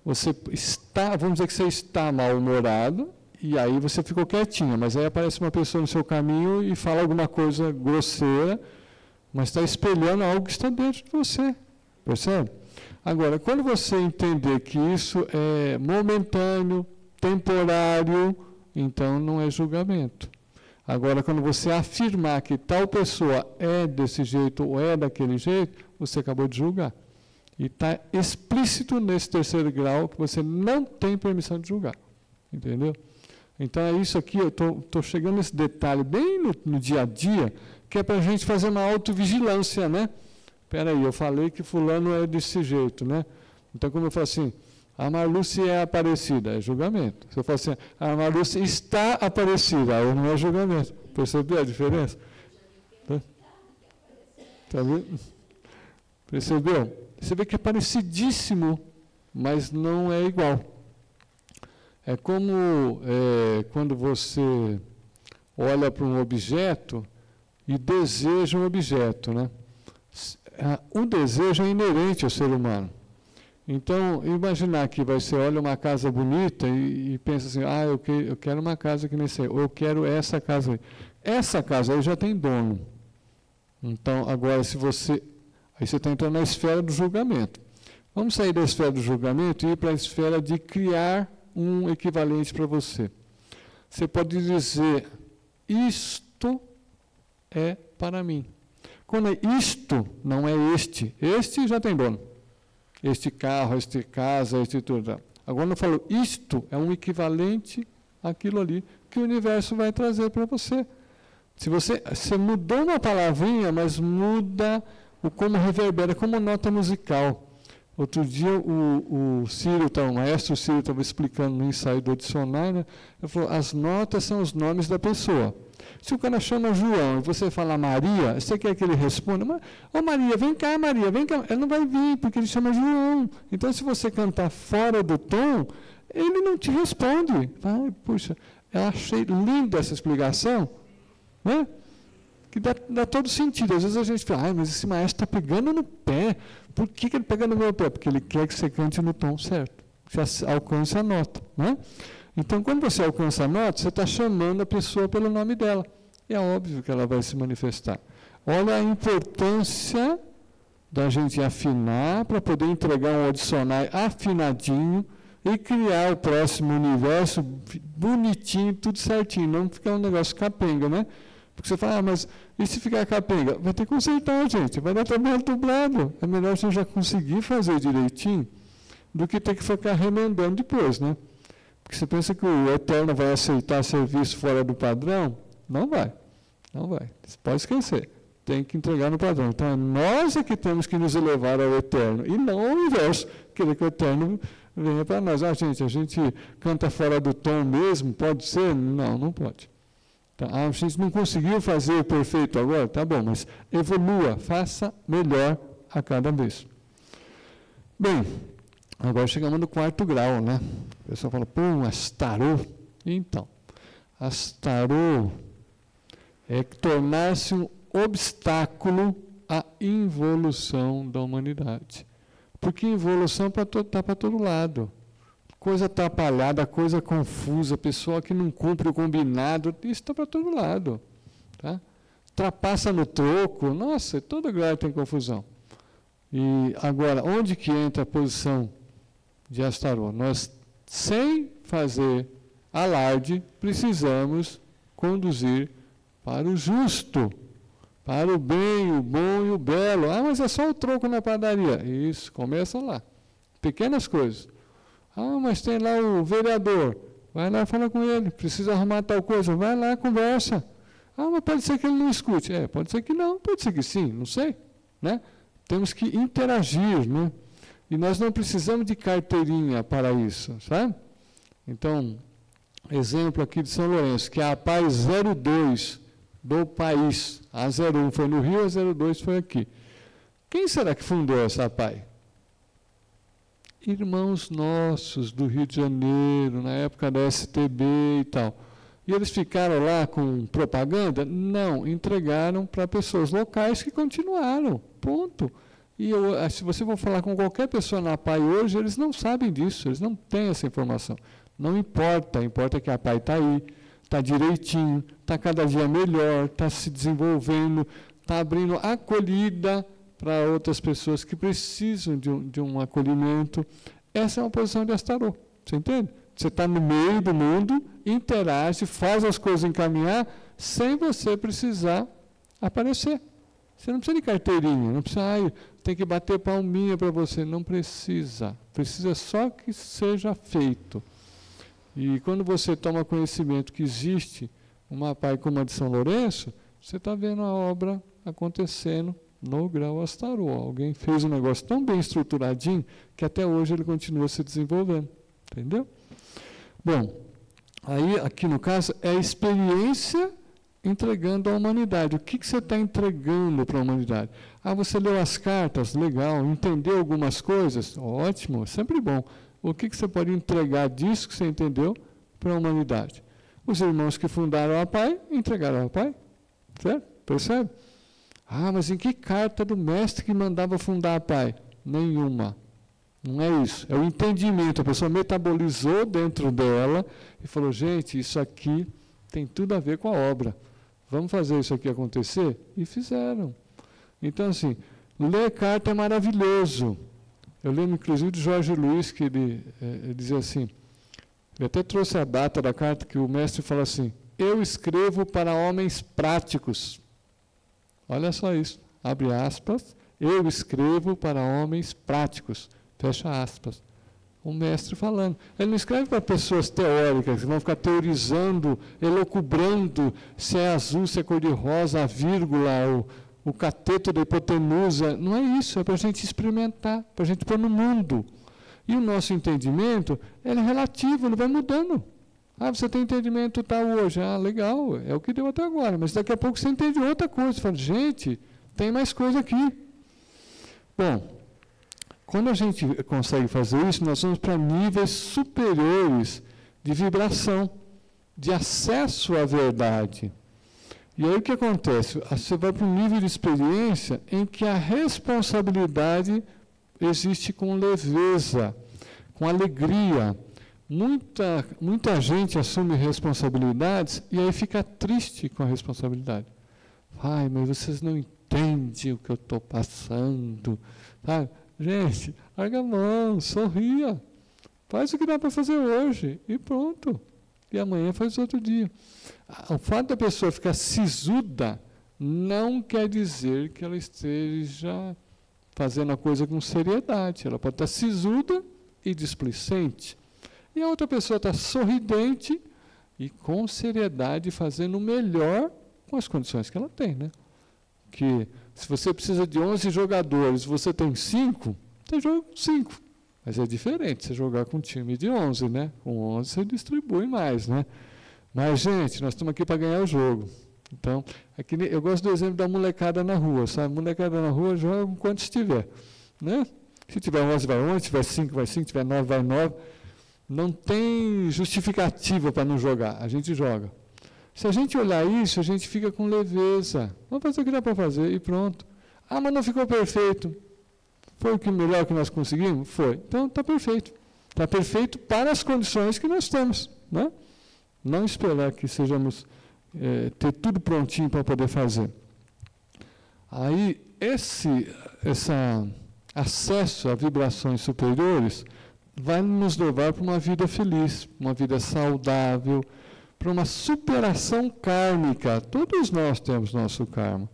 você está, vamos dizer que você está mal-humorado, e aí você ficou quietinho, mas aí aparece uma pessoa no seu caminho e fala alguma coisa grosseira, mas está espelhando algo que está dentro de você. Percebe? Agora, quando você entender que isso é momentâneo, temporário, então não é julgamento. Agora, quando você afirmar que tal pessoa é desse jeito ou é daquele jeito, você acabou de julgar. E está explícito nesse terceiro grau que você não tem permissão de julgar. Entendeu? Então, é isso aqui, eu estou chegando nesse detalhe bem no dia a dia, que é para a gente fazer uma autovigilância, né? Espera aí, eu falei que fulano é desse jeito, né? Então, como eu falo assim, a Marluce é aparecida, é julgamento. Se eu falo assim, a Marluce está aparecida, aí não é julgamento. Percebeu a diferença? Tá vendo? Percebeu? Você vê que é parecidíssimo, mas não é igual. É como quando você olha para um objeto e deseja um objeto, né? O desejo é inerente ao ser humano. Então, imaginar que você olha uma casa bonita e pensa assim, eu quero uma casa que nem sei, ou eu quero essa casa aí. Essa casa aí já tem dono. Então, agora, aí você está entrando na esfera do julgamento. Vamos sair da esfera do julgamento e ir para a esfera de criar um equivalente para você. Você pode dizer, isto é para mim. Quando é isto, não é este. Este já tem dono. Este carro, este casa, este tudo. Agora eu falo, isto é um equivalente àquilo ali que o universo vai trazer para você. Se você mudou uma palavrinha, mas muda o como reverbera, como nota musical. Outro dia o Círio, o maestro Círio estava explicando no ensaio do dicionário, né? Ele falou, as notas são os nomes da pessoa. Se o cara chama João e você fala Maria, você quer que ele responda? Ô Maria, vem cá, Maria, vem cá. Ele não vai vir, porque ele chama João. Então, se você cantar fora do tom, ele não te responde. Puxa, eu achei linda essa explicação, né? Que dá todo sentido. Às vezes a gente fala, mas esse maestro está pegando no pé. Por que ele pega no meu pé? Porque ele quer que você cante no tom certo, que você alcance a nota, né? Então, quando você alcança a nota, você está chamando a pessoa pelo nome dela. E é óbvio que ela vai se manifestar. Olha a importância da gente afinar para poder entregar um dicionário afinadinho e criar o próximo universo bonitinho, tudo certinho. Não ficar um negócio capenga, né? Porque você fala, mas e se ficar capenga? Vai ter que consertar, gente. Vai dar trabalho dublado. É melhor você já conseguir fazer direitinho do que ter que ficar remendando depois, né? Porque você pensa que o Eterno vai aceitar serviço fora do padrão? Não vai. Não vai. Você pode esquecer. Tem que entregar no padrão. Então, nós que temos que nos elevar ao Eterno, e não ao inverso, querer que o Eterno venha para nós. A gente canta fora do tom mesmo? Pode ser? Não, não pode. Tá? A gente não conseguiu fazer o perfeito agora? Tá bom, mas evolua, faça melhor a cada vez. Bem, agora chegamos no 4º grau, né? O pessoal fala, Astarô. Então, Astarô é tornar-se um obstáculo à involução da humanidade. Porque involução está para todo lado. Coisa atrapalhada, coisa confusa, pessoa que não cumpre o combinado, isso está para todo lado. Tá? Trapassa no troco, nossa, todo lugar tem confusão. E agora, onde que entra a posição de Astarô? Nós, sem fazer alarde, precisamos conduzir para o justo, para o bem, o bom e o belo. Mas é só o troco na padaria. Isso, começa lá. Pequenas coisas. Mas tem lá o vereador. Vai lá falar com ele. Precisa arrumar tal coisa. Vai lá, conversa. Mas pode ser que ele não escute. Pode ser que não, pode ser que sim, não sei. Né? Temos que interagir, né? E nós não precisamos de carteirinha para isso, sabe? Então, exemplo aqui de São Lourenço, que é a PAI 02 do país. A 01 foi no Rio, a 02 foi aqui. Quem será que fundou essa PAI? Irmãos nossos do Rio de Janeiro, na época da STB e tal. E eles ficaram lá com propaganda? Não, entregaram para pessoas locais que continuaram, ponto. E se você for falar com qualquer pessoa na PAI hoje, eles não sabem disso, eles não têm essa informação. Não importa, importa que a PAI está aí, está direitinho, está cada dia melhor, está se desenvolvendo, está abrindo acolhida para outras pessoas que precisam de um acolhimento. Essa é uma posição de Astarô, você entende? Você está no meio do mundo, interage, faz as coisas encaminhar, sem você precisar aparecer. Você não precisa de carteirinha, não precisa, tem que bater palminha para você, não precisa. Precisa só que seja feito. E quando você toma conhecimento que existe uma PAI como a de São Lourenço, você está vendo a obra acontecendo no grau Astarô. Alguém fez um negócio tão bem estruturadinho que até hoje ele continua se desenvolvendo. Entendeu? Bom, aí aqui no caso é a experiência entregando à humanidade. O que você está entregando para a humanidade? Você leu as cartas, legal, entendeu algumas coisas? Ótimo, sempre bom. O que você pode entregar disso que você entendeu para a humanidade? Os irmãos que fundaram a PAI, entregaram a PAI. Certo? Percebe? Mas em que carta do mestre que mandava fundar a PAI? Nenhuma. Não é isso. É o entendimento. A pessoa metabolizou dentro dela e falou, gente, isso aqui tem tudo a ver com a obra. Vamos fazer isso aqui acontecer? E fizeram. Então, assim, ler carta é maravilhoso. Eu lembro, inclusive, de Jorge Luiz, que ele dizia assim, ele até trouxe a data da carta, que o mestre fala assim, eu escrevo para homens práticos. Olha só isso, abre aspas, eu escrevo para homens práticos, fecha aspas. O mestre falando. Ele não escreve para pessoas teóricas, que vão ficar teorizando, elucubrando se é azul, se é cor-de-rosa, a vírgula, o cateto da hipotenusa. Não é isso, é para a gente experimentar, para a gente pôr no mundo. E o nosso entendimento, ele é relativo, ele vai mudando. Você tem entendimento tal hoje. Legal, é o que deu até agora. Mas daqui a pouco você entende outra coisa. Você fala, gente, tem mais coisa aqui. Bom, quando a gente consegue fazer isso, nós vamos para níveis superiores de vibração, de acesso à verdade. E aí o que acontece? Você vai para um nível de experiência em que a responsabilidade existe com leveza, com alegria. Muita gente assume responsabilidades e aí fica triste com a responsabilidade. Mas vocês não entendem o que eu estou passando. Gente, larga a mão, sorria. Faz o que dá para fazer hoje e pronto. E amanhã faz outro dia. O fato da pessoa ficar sisuda não quer dizer que ela esteja fazendo a coisa com seriedade. Ela pode estar sisuda e displicente. E a outra pessoa está sorridente e com seriedade fazendo o melhor com as condições que ela tem, né? Que se você precisa de 11 jogadores, você tem 5, você joga com 5. Mas é diferente você jogar com um time de 11, né? Com 11 você distribui mais, né? Mas, gente, nós estamos aqui para ganhar o jogo. Então, eu gosto do exemplo da molecada na rua, sabe? Molecada na rua joga com quantos tiver, né? Se tiver 11, vai 11, se tiver 5, vai 5, se tiver 9, vai 9. Não tem justificativa para não jogar, a gente joga. Se a gente olhar isso, a gente fica com leveza. Vamos fazer o que dá para fazer e pronto. Mas não ficou perfeito. Foi o que melhor que nós conseguimos? Foi. Então, está perfeito. Está perfeito para as condições que nós temos. Né? Não esperar que sejamos, ter tudo prontinho para poder fazer. Aí, esse acesso a vibrações superiores vai nos levar para uma vida feliz, uma vida saudável, para uma superação kármica. Todos nós temos nosso karma,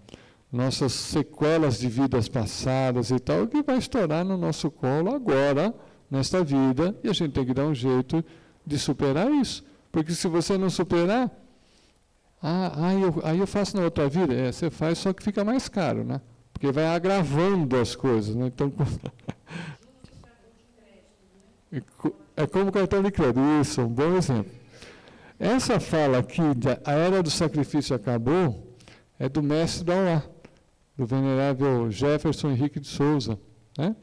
nossas sequelas de vidas passadas e tal, que vai estourar no nosso colo agora, nesta vida, e a gente tem que dar um jeito de superar isso. Porque se você não superar, aí eu faço na outra vida. Você faz, só que fica mais caro, né? Porque vai agravando as coisas, né? Então, é como cartão de crédito, isso, um bom exemplo. Essa fala aqui, a era do sacrifício acabou, é do mestre da Uá, do venerável Jefferson Henrique de Souza. Né?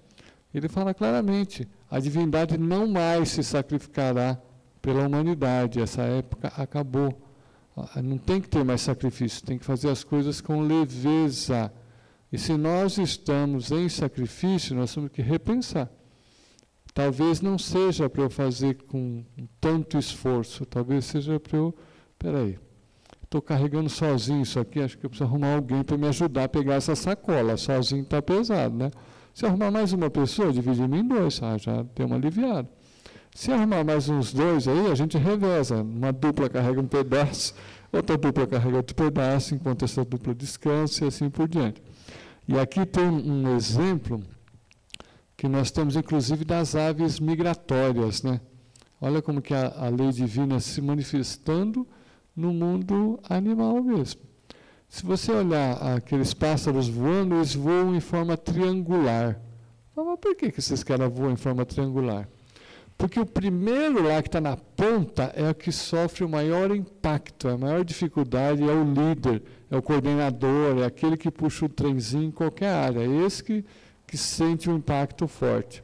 Ele fala claramente, a divindade não mais se sacrificará pela humanidade, essa época acabou. Não tem que ter mais sacrifício, tem que fazer as coisas com leveza. E se nós estamos em sacrifício, nós temos que repensar. Talvez não seja para eu fazer com tanto esforço, talvez seja para eu... Espera estou carregando sozinho isso aqui, acho que eu preciso arrumar alguém para me ajudar a pegar essa sacola, sozinho está pesado, né? Se arrumar mais uma pessoa, dividir em 2, já deu uma aliviada. Se arrumar mais uns 2 aí, a gente reveza, uma dupla carrega um pedaço, outra dupla carrega outro pedaço, enquanto essa dupla descansa e assim por diante. E aqui tem um exemplo que nós temos, inclusive, das aves migratórias, né? Olha como que a lei divina se manifestando no mundo animal mesmo. Se você olhar aqueles pássaros voando, eles voam em forma triangular. Mas por que esses caras voam em forma triangular? Porque o primeiro lá que está na ponta é o que sofre o maior impacto, a maior dificuldade é o líder, é o coordenador, é aquele que puxa o trenzinho em qualquer área, é esse que sente um impacto forte.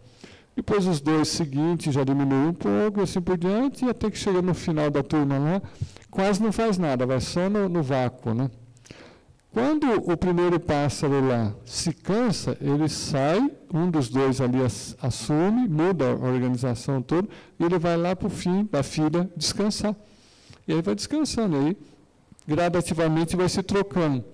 Depois os dois seguintes já diminuem um pouco, assim por diante, e até que chega no final da turma lá, quase não faz nada, vai só no vácuo, né? Quando o primeiro pássaro lá se cansa, ele sai, um dos dois ali assume, muda a organização toda, e ele vai lá para o fim da fila descansar. E aí vai descansando, aí gradativamente vai se trocando.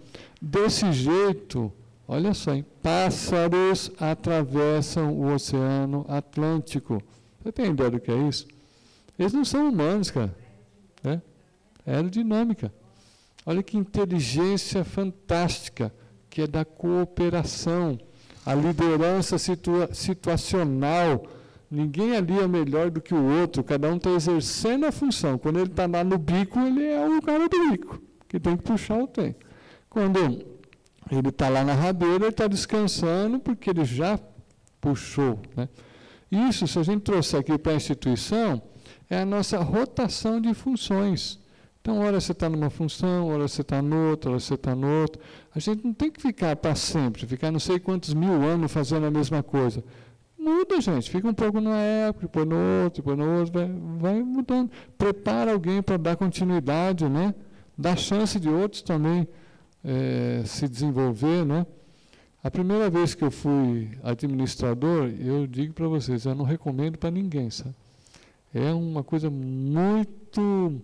Desse jeito, olha só, hein, pássaros atravessam o Oceano Atlântico. Você tem ideia do que é isso? Eles não são humanos, cara. É aerodinâmica. Olha que inteligência fantástica, que é da cooperação, a liderança situacional. Ninguém ali é melhor do que o outro, cada um está exercendo a função. Quando ele está lá no bico, ele é o cara do bico, que tem que puxar o trem. Quando ele está lá na rabeira, ele está descansando, porque ele já puxou, né? Isso, se a gente trouxer aqui para a instituição, é a nossa rotação de funções. Então, hora você está numa função, hora você está noutra, hora você está noutra. A gente não tem que ficar para sempre, ficar não sei quantos mil anos fazendo a mesma coisa. Muda, gente. Fica um pouco numa época, depois no outro, vai mudando. Prepara alguém para dar continuidade, né? Dá chance de outros também se desenvolver, né? A primeira vez que eu fui administrador, eu digo para vocês, eu não recomendo para ninguém, sabe? É uma coisa muito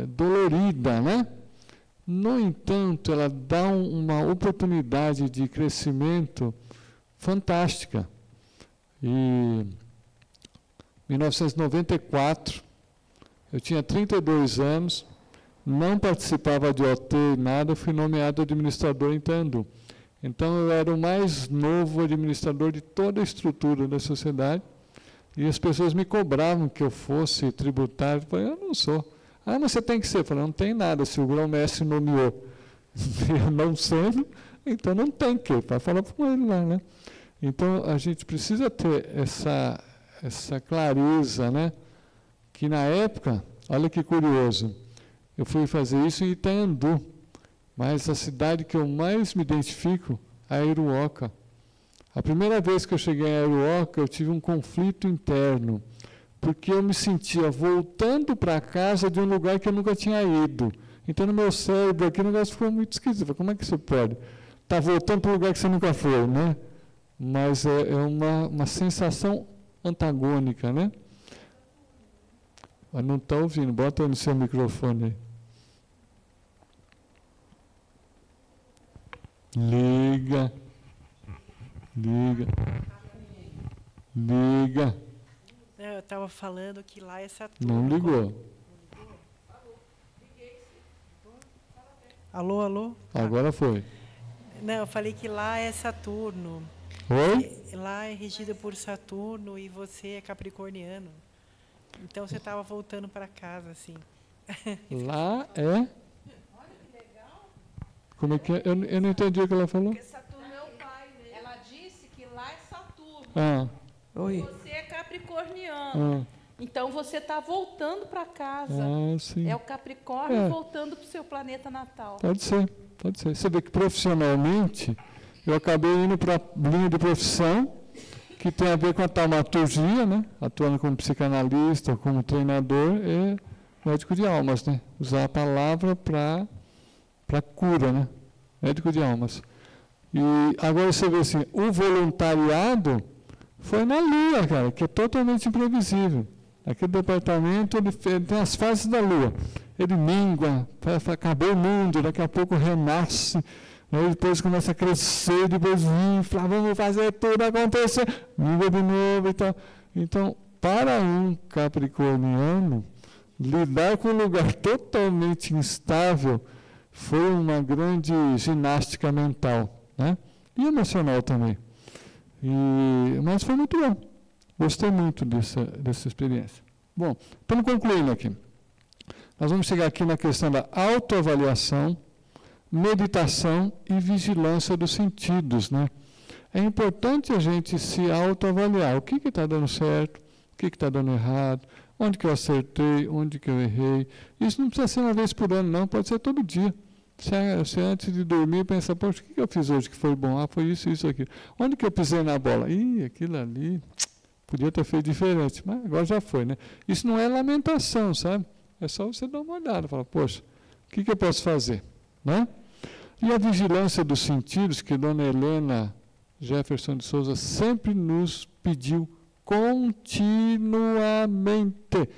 dolorida, né? No entanto, ela dá uma oportunidade de crescimento fantástica. E em 1994, eu tinha 32 anos, não participava de OT nada, fui nomeado administrador em Itandu. Então, eu era o mais novo administrador de toda a estrutura da sociedade, e as pessoas me cobravam que eu fosse tributário. Eu falei, eu não sou. Ah, mas você tem que ser. Eu falei, não tem nada, se o grão-mestre nomeou. Eu não sendo, então não tem que. Para falar com ele lá, né? Então, a gente precisa ter essa clareza, né? Que na época, olha que curioso, eu fui fazer isso em Itandu, mas a cidade que eu mais me identifico é Airuoca. A primeira vez que eu cheguei em Airuoca, eu tive um conflito interno, porque eu me sentia voltando para casa de um lugar que eu nunca tinha ido. Então, no meu cérebro aqui, o negócio ficou muito esquisito. Como é que você pode estar voltando para um lugar que você nunca foi, né? Mas é uma sensação antagônica, né? Mas não está ouvindo. Bota no seu microfone aí. Liga. Eu estava falando que lá é Saturno. Não ligou. Alô, alô? Agora foi. Não, eu falei que lá é Saturno. Oi? Lá é regido por Saturno e você é capricorniano. Então você estava voltando para casa, assim. Lá é... Olha que legal. Como é que é? Eu não entendi o que ela falou. Porque Saturno é o pai, né? Ela disse que lá é Saturno. Ah. Oi. Você é capricorniano. Então você está voltando para casa. Sim. É o Capricórnio voltando para o seu planeta natal. Pode ser. Você vê que profissionalmente eu acabei indo para a linha de profissão que tem a ver com a taumaturgia, né? Atuando como psicanalista, como treinador, é médico de almas, né? Usar a palavra para cura, né? Médico de almas. E agora você vê assim, o voluntariado foi na Lua, cara, que é totalmente imprevisível. Aquele departamento, ele tem as fases da Lua. Ele mingua, acabou o mundo, daqui a pouco renasce, né? Depois começa a crescer, depois infla, vamos fazer tudo acontecer, mingua de novo e tal. Então, para um capricorniano, lidar com um lugar totalmente instável foi uma grande ginástica mental, né? E emocional também. Mas foi muito bom. Gostei muito dessa experiência. Bom, estamos concluindo aqui. Nós vamos chegar aqui na questão da autoavaliação, meditação e vigilância dos sentidos, né? É importante a gente se autoavaliar. O que está dando certo? O que está dando errado? Onde que eu acertei? Onde que eu errei? Isso não precisa ser uma vez por ano, não. Pode ser todo dia. Você antes de dormir pensa, poxa, o que eu fiz hoje que foi bom? Ah, foi isso, isso, aquilo. Onde que eu pisei na bola? Ih, aquilo ali, podia ter feito diferente, mas agora já foi, né? Isso não é lamentação, sabe? É só você dar uma olhada, falar, poxa, o que eu posso fazer? Né? E a vigilância dos sentidos, que Dona Helena Jefferson de Souza sempre nos pediu continuamente.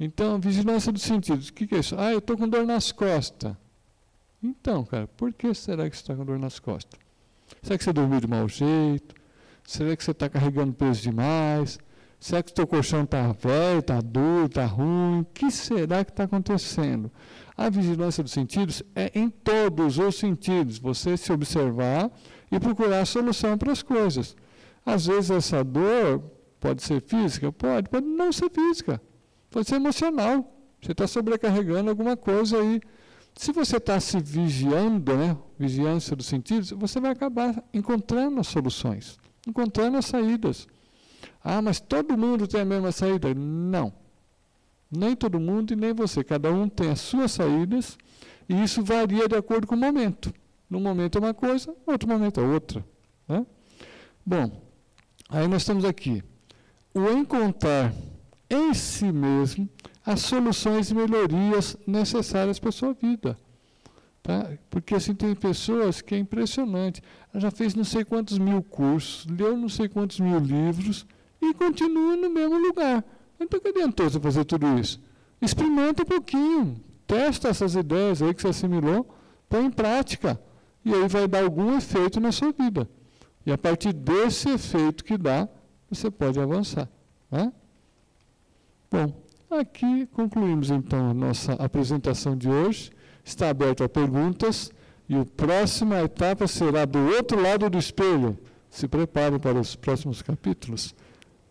Então, a vigilância dos sentidos, o que é isso? Ah, eu estou com dor nas costas. Então, cara, por que será que você está com dor nas costas? Será que você dormiu de mau jeito? Será que você está carregando peso demais? Será que o seu colchão está velho, está duro, está ruim? O que será que está acontecendo? A vigilância dos sentidos é em todos os sentidos. Você se observar e procurar solução para as coisas. Às vezes essa dor pode ser física? Pode não ser física. Pode ser emocional. Você está sobrecarregando alguma coisa aí. Se você está se vigiando, né, vigilância dos sentidos, você vai acabar encontrando as soluções, encontrando as saídas. Ah, mas todo mundo tem a mesma saída? Não. Nem todo mundo e nem você. Cada um tem as suas saídas e isso varia de acordo com o momento. Num momento é uma coisa, no outro momento é outra. Né? Bom, aí nós temos aqui o encontrar em si mesmo as soluções e melhorias necessárias para a sua vida. Tá? Porque assim tem pessoas que é impressionante. Ela já fez não sei quantos mil cursos, leu não sei quantos mil livros e continua no mesmo lugar. Então, que adiantou você fazer tudo isso? Experimenta um pouquinho, testa essas ideias aí que você assimilou, põe em prática. E aí vai dar algum efeito na sua vida. E a partir desse efeito que dá, você pode avançar. Né? Bom, aqui concluímos então a nossa apresentação de hoje. Está aberto a perguntas e a próxima etapa será do outro lado do espelho. Se preparem para os próximos capítulos.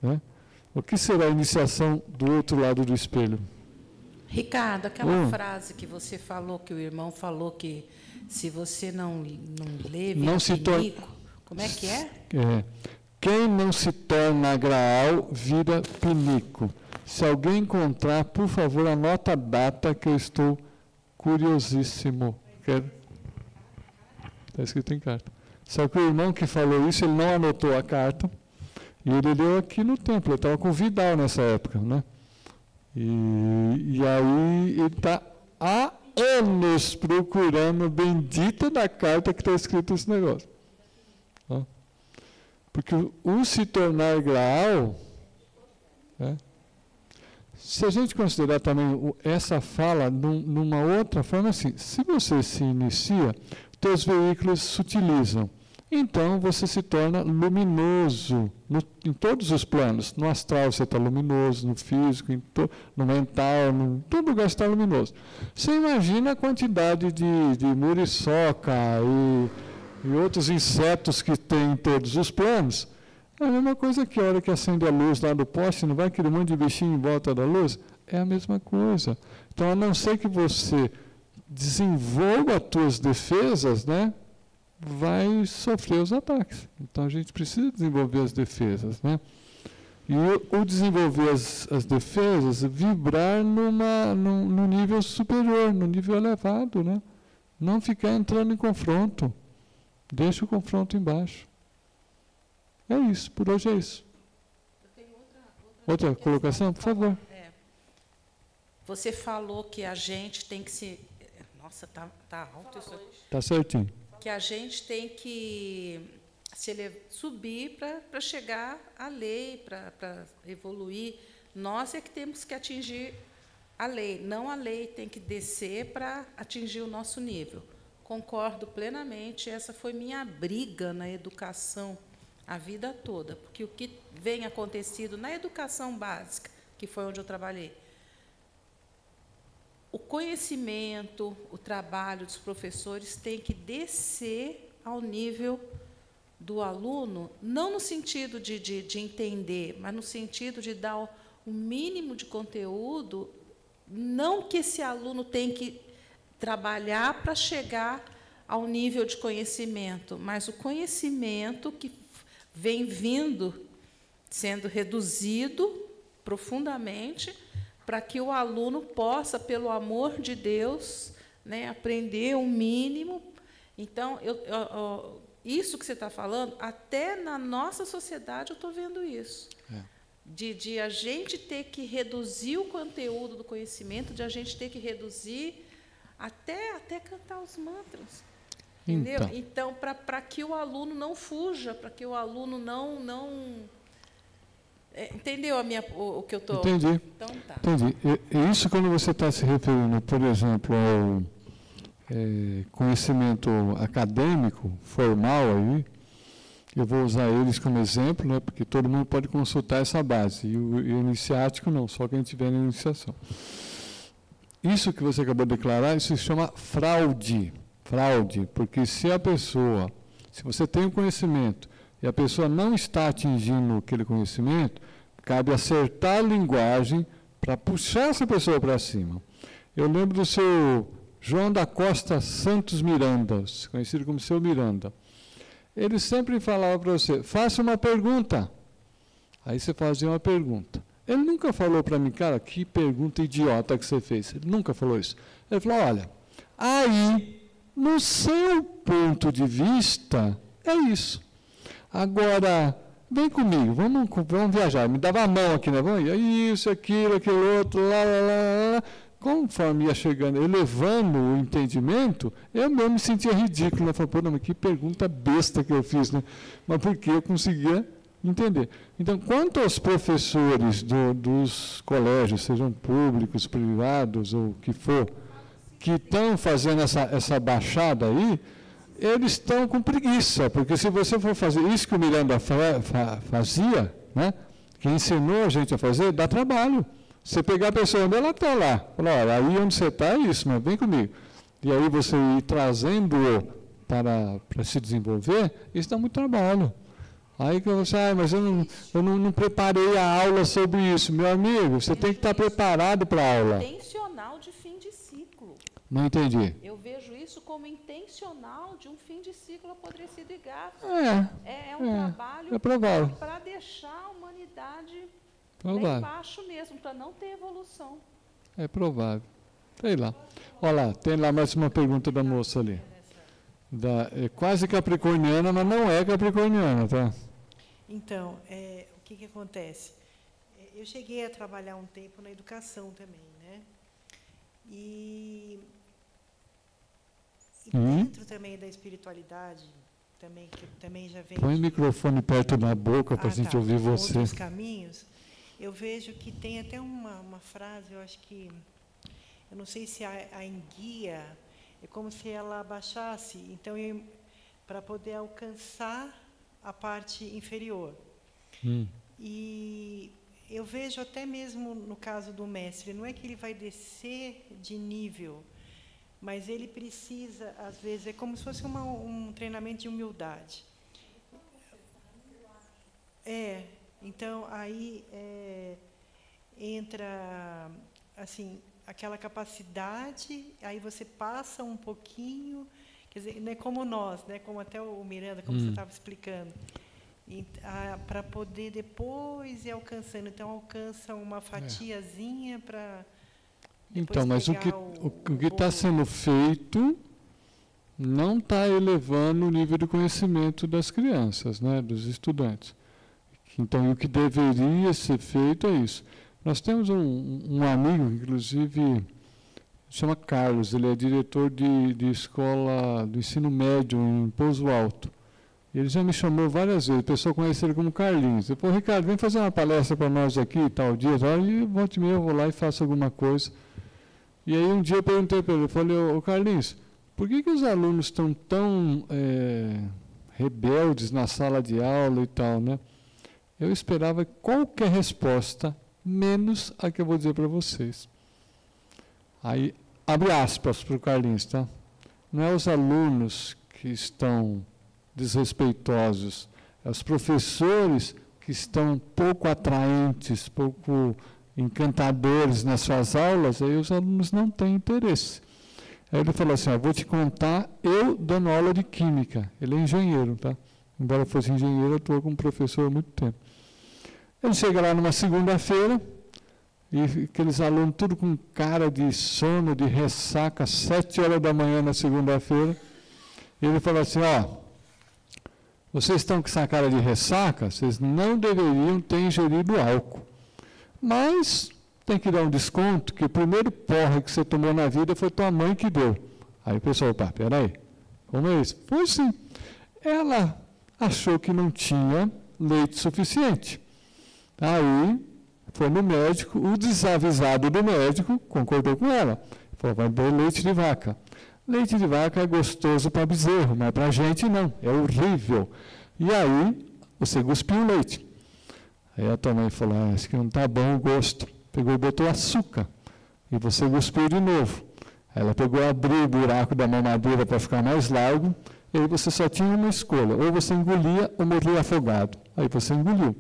Né? O que será a iniciação do outro lado do espelho? Ricardo, aquela frase que você falou, que o irmão falou, que se você não lê, vira pinico. Como é que é? Quem não se torna graal, vira pinico. Se alguém encontrar, por favor, anota a data que eu estou curiosíssimo. Está escrito em carta. Só que o irmão que falou isso, ele não anotou a carta. E ele leu aqui no templo. Ele estava com o Vidal nessa época. Né? E aí ele está há anos procurando a bendita da carta que está escrito esse negócio. Tá? Porque o se tornar graal... Se a gente considerar também essa fala numa outra forma, assim, se você se inicia, teus veículos se utilizam. Então, você se torna luminoso em todos os planos. No astral você está luminoso, no físico, no mental, em todo lugar você está luminoso. Você imagina a quantidade de muriçoca e outros insetos que tem em todos os planos. É a mesma coisa que a hora que acende a luz lá do poste, não vai aquele monte de bichinho em volta da luz? É a mesma coisa. Então, a não ser que você desenvolva as suas defesas, né, vai sofrer os ataques. Então, a gente precisa desenvolver as defesas. Né? E o desenvolver as defesas, vibrar num nível superior, num nível elevado. Né? Não ficar entrando em confronto. Deixa o confronto embaixo. É isso, por hoje é isso. Eu tenho outra colocação, por favor. Você falou que a gente tem que se... Nossa, tá alto isso aqui. Está certinho. Que a gente tem que subir para chegar à lei, para evoluir. Nós é que temos que atingir a lei, não a lei tem que descer para atingir o nosso nível. Concordo plenamente, essa foi minha briga na educação a vida toda, porque o que vem acontecido na educação básica, que foi onde eu trabalhei, o conhecimento, o trabalho dos professores tem que descer ao nível do aluno, não no sentido de entender, mas no sentido de dar o mínimo de conteúdo, não que esse aluno tem que trabalhar para chegar ao nível de conhecimento, mas o conhecimento que vem sendo reduzido profundamente, para que o aluno possa, pelo amor de Deus, né, aprender o mínimo. Então, isso que você está falando, até na nossa sociedade eu estou vendo isso. De a gente ter que reduzir o conteúdo do conhecimento, de a gente ter que reduzir até cantar os mantras. Entendeu? Então, para que o aluno não fuja, para que o aluno não entendeu o que eu estou... Entendi. Então, tá. Entendi. E isso quando você está se referindo, por exemplo, ao conhecimento acadêmico, formal, aí, eu vou usar eles como exemplo, né, porque todo mundo pode consultar essa base, e o iniciático não, só quem tiver na iniciação. Isso que você acabou de declarar, isso se chama fraude. Fraude, porque se você tem o conhecimento e a pessoa não está atingindo aquele conhecimento, cabe acertar a linguagem para puxar essa pessoa para cima. Eu lembro do seu João da Costa Santos Miranda, conhecido como seu Miranda. Ele sempre falava para você, faça uma pergunta. Aí você fazia uma pergunta. Ele nunca falou para mim, cara, que pergunta idiota que você fez. Ele nunca falou isso. Ele falou, olha, aí, no seu ponto de vista, é isso. Agora, vem comigo, vamos viajar. Me dava a mão aqui, né? Isso, aquilo, aquele outro, lá. Conforme ia chegando, elevando o entendimento, eu mesmo me sentia ridículo. Eu falei, pô, não, mas que pergunta besta que eu fiz, né? Mas porque eu conseguia entender. Então, quanto aos professores dos colégios, sejam públicos, privados ou o que for, que estão fazendo essa baixada aí, eles estão com preguiça, porque se você for fazer isso que o Miranda fazia, né, que ensinou a gente a fazer, dá trabalho. Você pegar a pessoa onde ela está lá, falar, olha, aí onde você está é isso, mas vem comigo. E aí você ir trazendo-o para se desenvolver, isso dá muito trabalho. Aí que você, mas eu não preparei a aula sobre isso. Meu amigo, você tem que estar preparado para a aula. Intencional de fim de ciclo. Não entendi. Eu vejo isso como intencional de um fim de ciclo apodrecido e gasto. É um trabalho para deixar a humanidade lá embaixo mesmo, para não ter evolução. É provável. Sei lá. Olha lá, tem lá mais uma pergunta da moça ali. É quase capricorniana, mas não é capricorniana, tá? Então, o que acontece? Eu cheguei a trabalhar um tempo na educação também, né? E dentro também da espiritualidade, também, que também já vem... Põe o microfone perto da boca para a gente ouvir você. Outros caminhos, eu vejo que tem até uma frase, eu acho que... Eu não sei se a enguia... É como se ela abaixasse, então, para poder alcançar a parte inferior. E eu vejo até mesmo no caso do mestre, não é que ele vai descer de nível, mas ele precisa, às vezes, é como se fosse um treinamento de humildade. Então, aí entra, assim... aquela capacidade, aí você passa um pouquinho, quer dizer, não é como nós, né, como até o Miranda, como você estava explicando, para poder depois ir alcançando. Então, alcança uma fatiazinha para... Então, mas o que está sendo feito não está elevando o nível de conhecimento das crianças, né, dos estudantes. Então, o que deveria ser feito é isso. Nós temos um amigo, inclusive, chama Carlos, ele é diretor de escola do ensino médio em Pouso Alto. Ele já me chamou várias vezes, o pessoal conhece ele como Carlinhos. Ele falou, Ricardo, vem fazer uma palestra para nós aqui, tal dia, e volta e meia eu vou lá e faço alguma coisa. E aí um dia eu perguntei para ele, eu falei, ô Carlinhos, por que os alunos estão tão rebeldes na sala de aula e tal, né? Eu esperava qualquer resposta, menos a que eu vou dizer para vocês. Aí, abre aspas para o Carlinhos, tá? Não é os alunos que estão desrespeitosos, é os professores que estão pouco atraentes, pouco encantadores nas suas aulas, aí os alunos não têm interesse. Aí ele falou assim, vou te contar, eu dando aula de química, ele é engenheiro, tá? Embora fosse engenheiro, eu estou como professor há muito tempo. Ele chega lá numa segunda-feira, e aqueles alunos tudo com cara de sono, de ressaca, 7 horas da manhã na segunda-feira. Ele falou assim, vocês estão com essa cara de ressaca, vocês não deveriam ter ingerido álcool. Mas tem que dar um desconto, que o primeiro porre que você tomou na vida foi tua mãe que deu. Aí o pessoal, peraí, como é isso? Foi sim. Ela achou que não tinha leite suficiente. Aí foi no médico, o desavisado do médico concordou com ela. Falou, vai beber leite de vaca. Leite de vaca é gostoso para bezerro, mas para a gente não, é horrível. E aí, você cuspiu o leite. Aí a tua mãe falou, acho que não está bom o gosto. Pegou e botou açúcar. E você cuspiu de novo. Aí ela pegou e abriu o buraco da mamadeira para ficar mais largo. E aí você só tinha uma escolha, ou você engolia ou morria afogado. Aí você engoliu.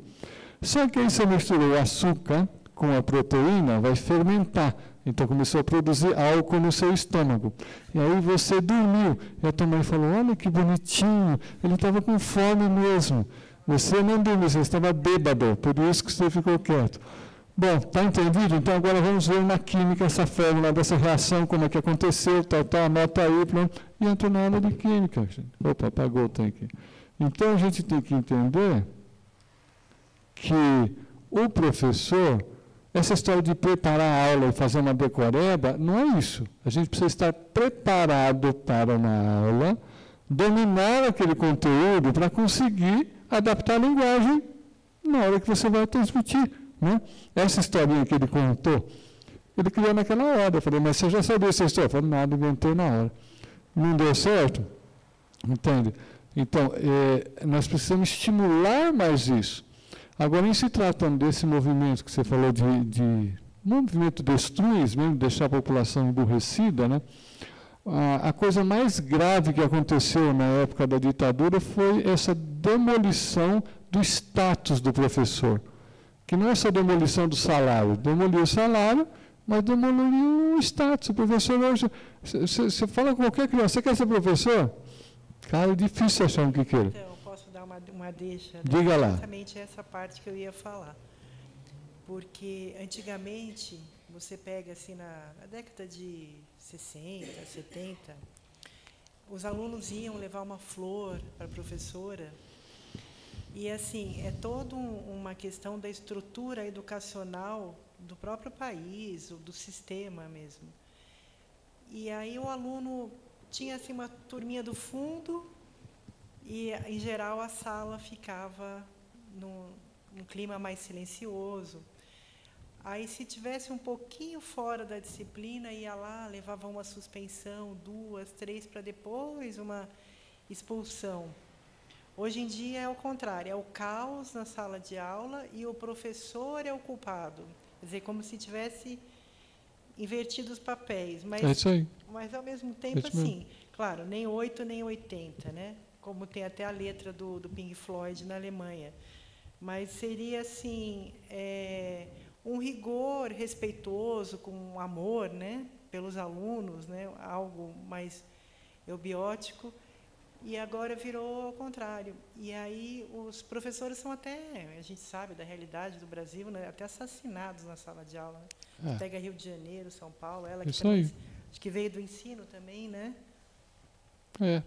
Só que aí você misturou o açúcar com a proteína, vai fermentar. Então começou a produzir álcool no seu estômago. E aí você dormiu. E a tua mãe falou, olha que bonitinho, ele estava com fome mesmo. Você não dormiu, você estava bêbado, por isso que você ficou quieto. Bom, está entendido? Então agora vamos ver na química essa fórmula dessa reação, como é que aconteceu, anota aí, e entrou na aula de química. Gente. Opa, apagou o tanque. Então a gente tem que entender que o professor, essa história de preparar a aula e fazer uma decoreba, não é isso. A gente precisa estar preparado para na aula, dominar aquele conteúdo para conseguir adaptar a linguagem na hora que você vai transmitir. Né? Essa historinha que ele contou, ele criou naquela hora. Eu falei, mas você já sabia essa história? Eu falei, nada, inventei na hora. Não deu certo? Entende? Então, nós precisamos estimular mais isso. Agora, em se tratando desse movimento que você falou de movimento destruir, mesmo deixar a população emburrecida, né? A coisa mais grave que aconteceu na época da ditadura foi essa demolição do status do professor. Que não é só demolição do salário, demoliu o salário, mas demoliu o status. O professor hoje, você fala com qualquer criança, você quer ser professor? Cara, é difícil achar um que queira. Então, posso dar uma deixa? Diga lá. Exatamente essa parte que eu ia falar. Porque, antigamente, você pega assim, na década de 60, 70, os alunos iam levar uma flor para a professora. E, assim, é toda uma questão da estrutura educacional do próprio país, do sistema mesmo. E aí o aluno tinha assim, uma turminha do fundo e, em geral, a sala ficava num clima mais silencioso. Aí, se tivesse um pouquinho fora da disciplina, ia lá, levava uma suspensão, 2, 3, para depois uma expulsão. Hoje em dia é o contrário, é o caos na sala de aula e o professor é o culpado. Quer dizer, como se tivesse invertido os papéis. Mas, é isso aí. Mas, ao mesmo tempo, assim, claro, nem 8 nem 80, né? Como tem até a letra do Pink Floyd na Alemanha. Mas seria, assim, um rigor respeitoso, com amor, né? Pelos alunos, né? Algo mais eubiótico. E agora virou ao contrário. E aí os professores são até, a gente sabe da realidade do Brasil, né, até assassinados na sala de aula. Né? Pega Rio de Janeiro, São Paulo, ela que também, acho que veio do ensino também, né? Também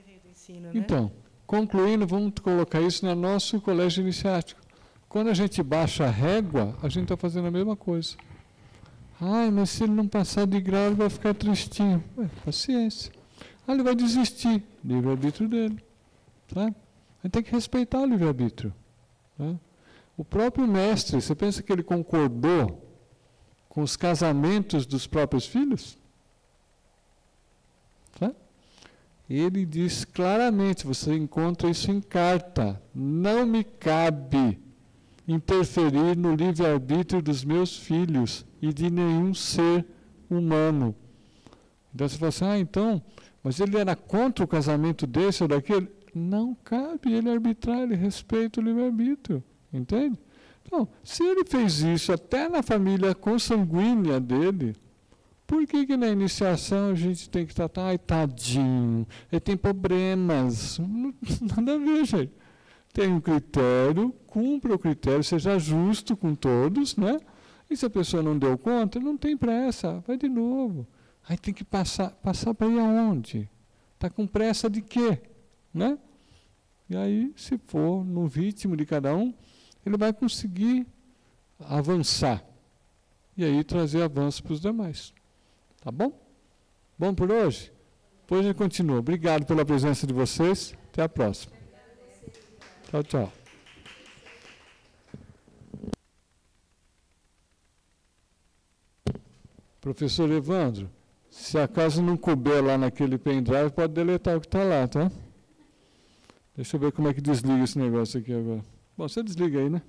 veio do ensino, né? Então, concluindo, vamos colocar isso no nosso colégio iniciático. Quando a gente baixa a régua, a gente está fazendo a mesma coisa. Ai, mas se ele não passar de grau, ele vai ficar tristinho. Paciência. Ele vai desistir, livre-arbítrio dele. Tá? A gente tem que respeitar o livre-arbítrio. Tá? O próprio mestre, você pensa que ele concordou com os casamentos dos próprios filhos? Tá? Ele diz claramente, você encontra isso em carta, não me cabe interferir no livre-arbítrio dos meus filhos e de nenhum ser humano. Então você fala assim, então... Mas ele era contra o casamento desse ou daquele? Não cabe ele arbitrar, ele respeita o livre-arbítrio. Entende? Então, se ele fez isso até na família consanguínea dele, por que na iniciação a gente tem que tratar, ai, tadinho, ele tem problemas? Nada a ver, gente. Tem um critério, cumpra o critério, seja justo com todos, né? E se a pessoa não deu conta, não tem pressa, vai de novo. Aí tem que passar para ir aonde? Está com pressa de quê? Né? E aí, se for no ritmo de cada um, ele vai conseguir avançar. E aí trazer avanço para os demais. Tá bom? Bom por hoje? Depois a gente continua. Obrigado pela presença de vocês. Até a próxima. Tchau, tchau. Professor Evandro, se acaso não couber lá naquele pendrive, pode deletar o que está lá, tá? Deixa eu ver como é que desliga esse negócio aqui agora. Bom, você desliga aí, né?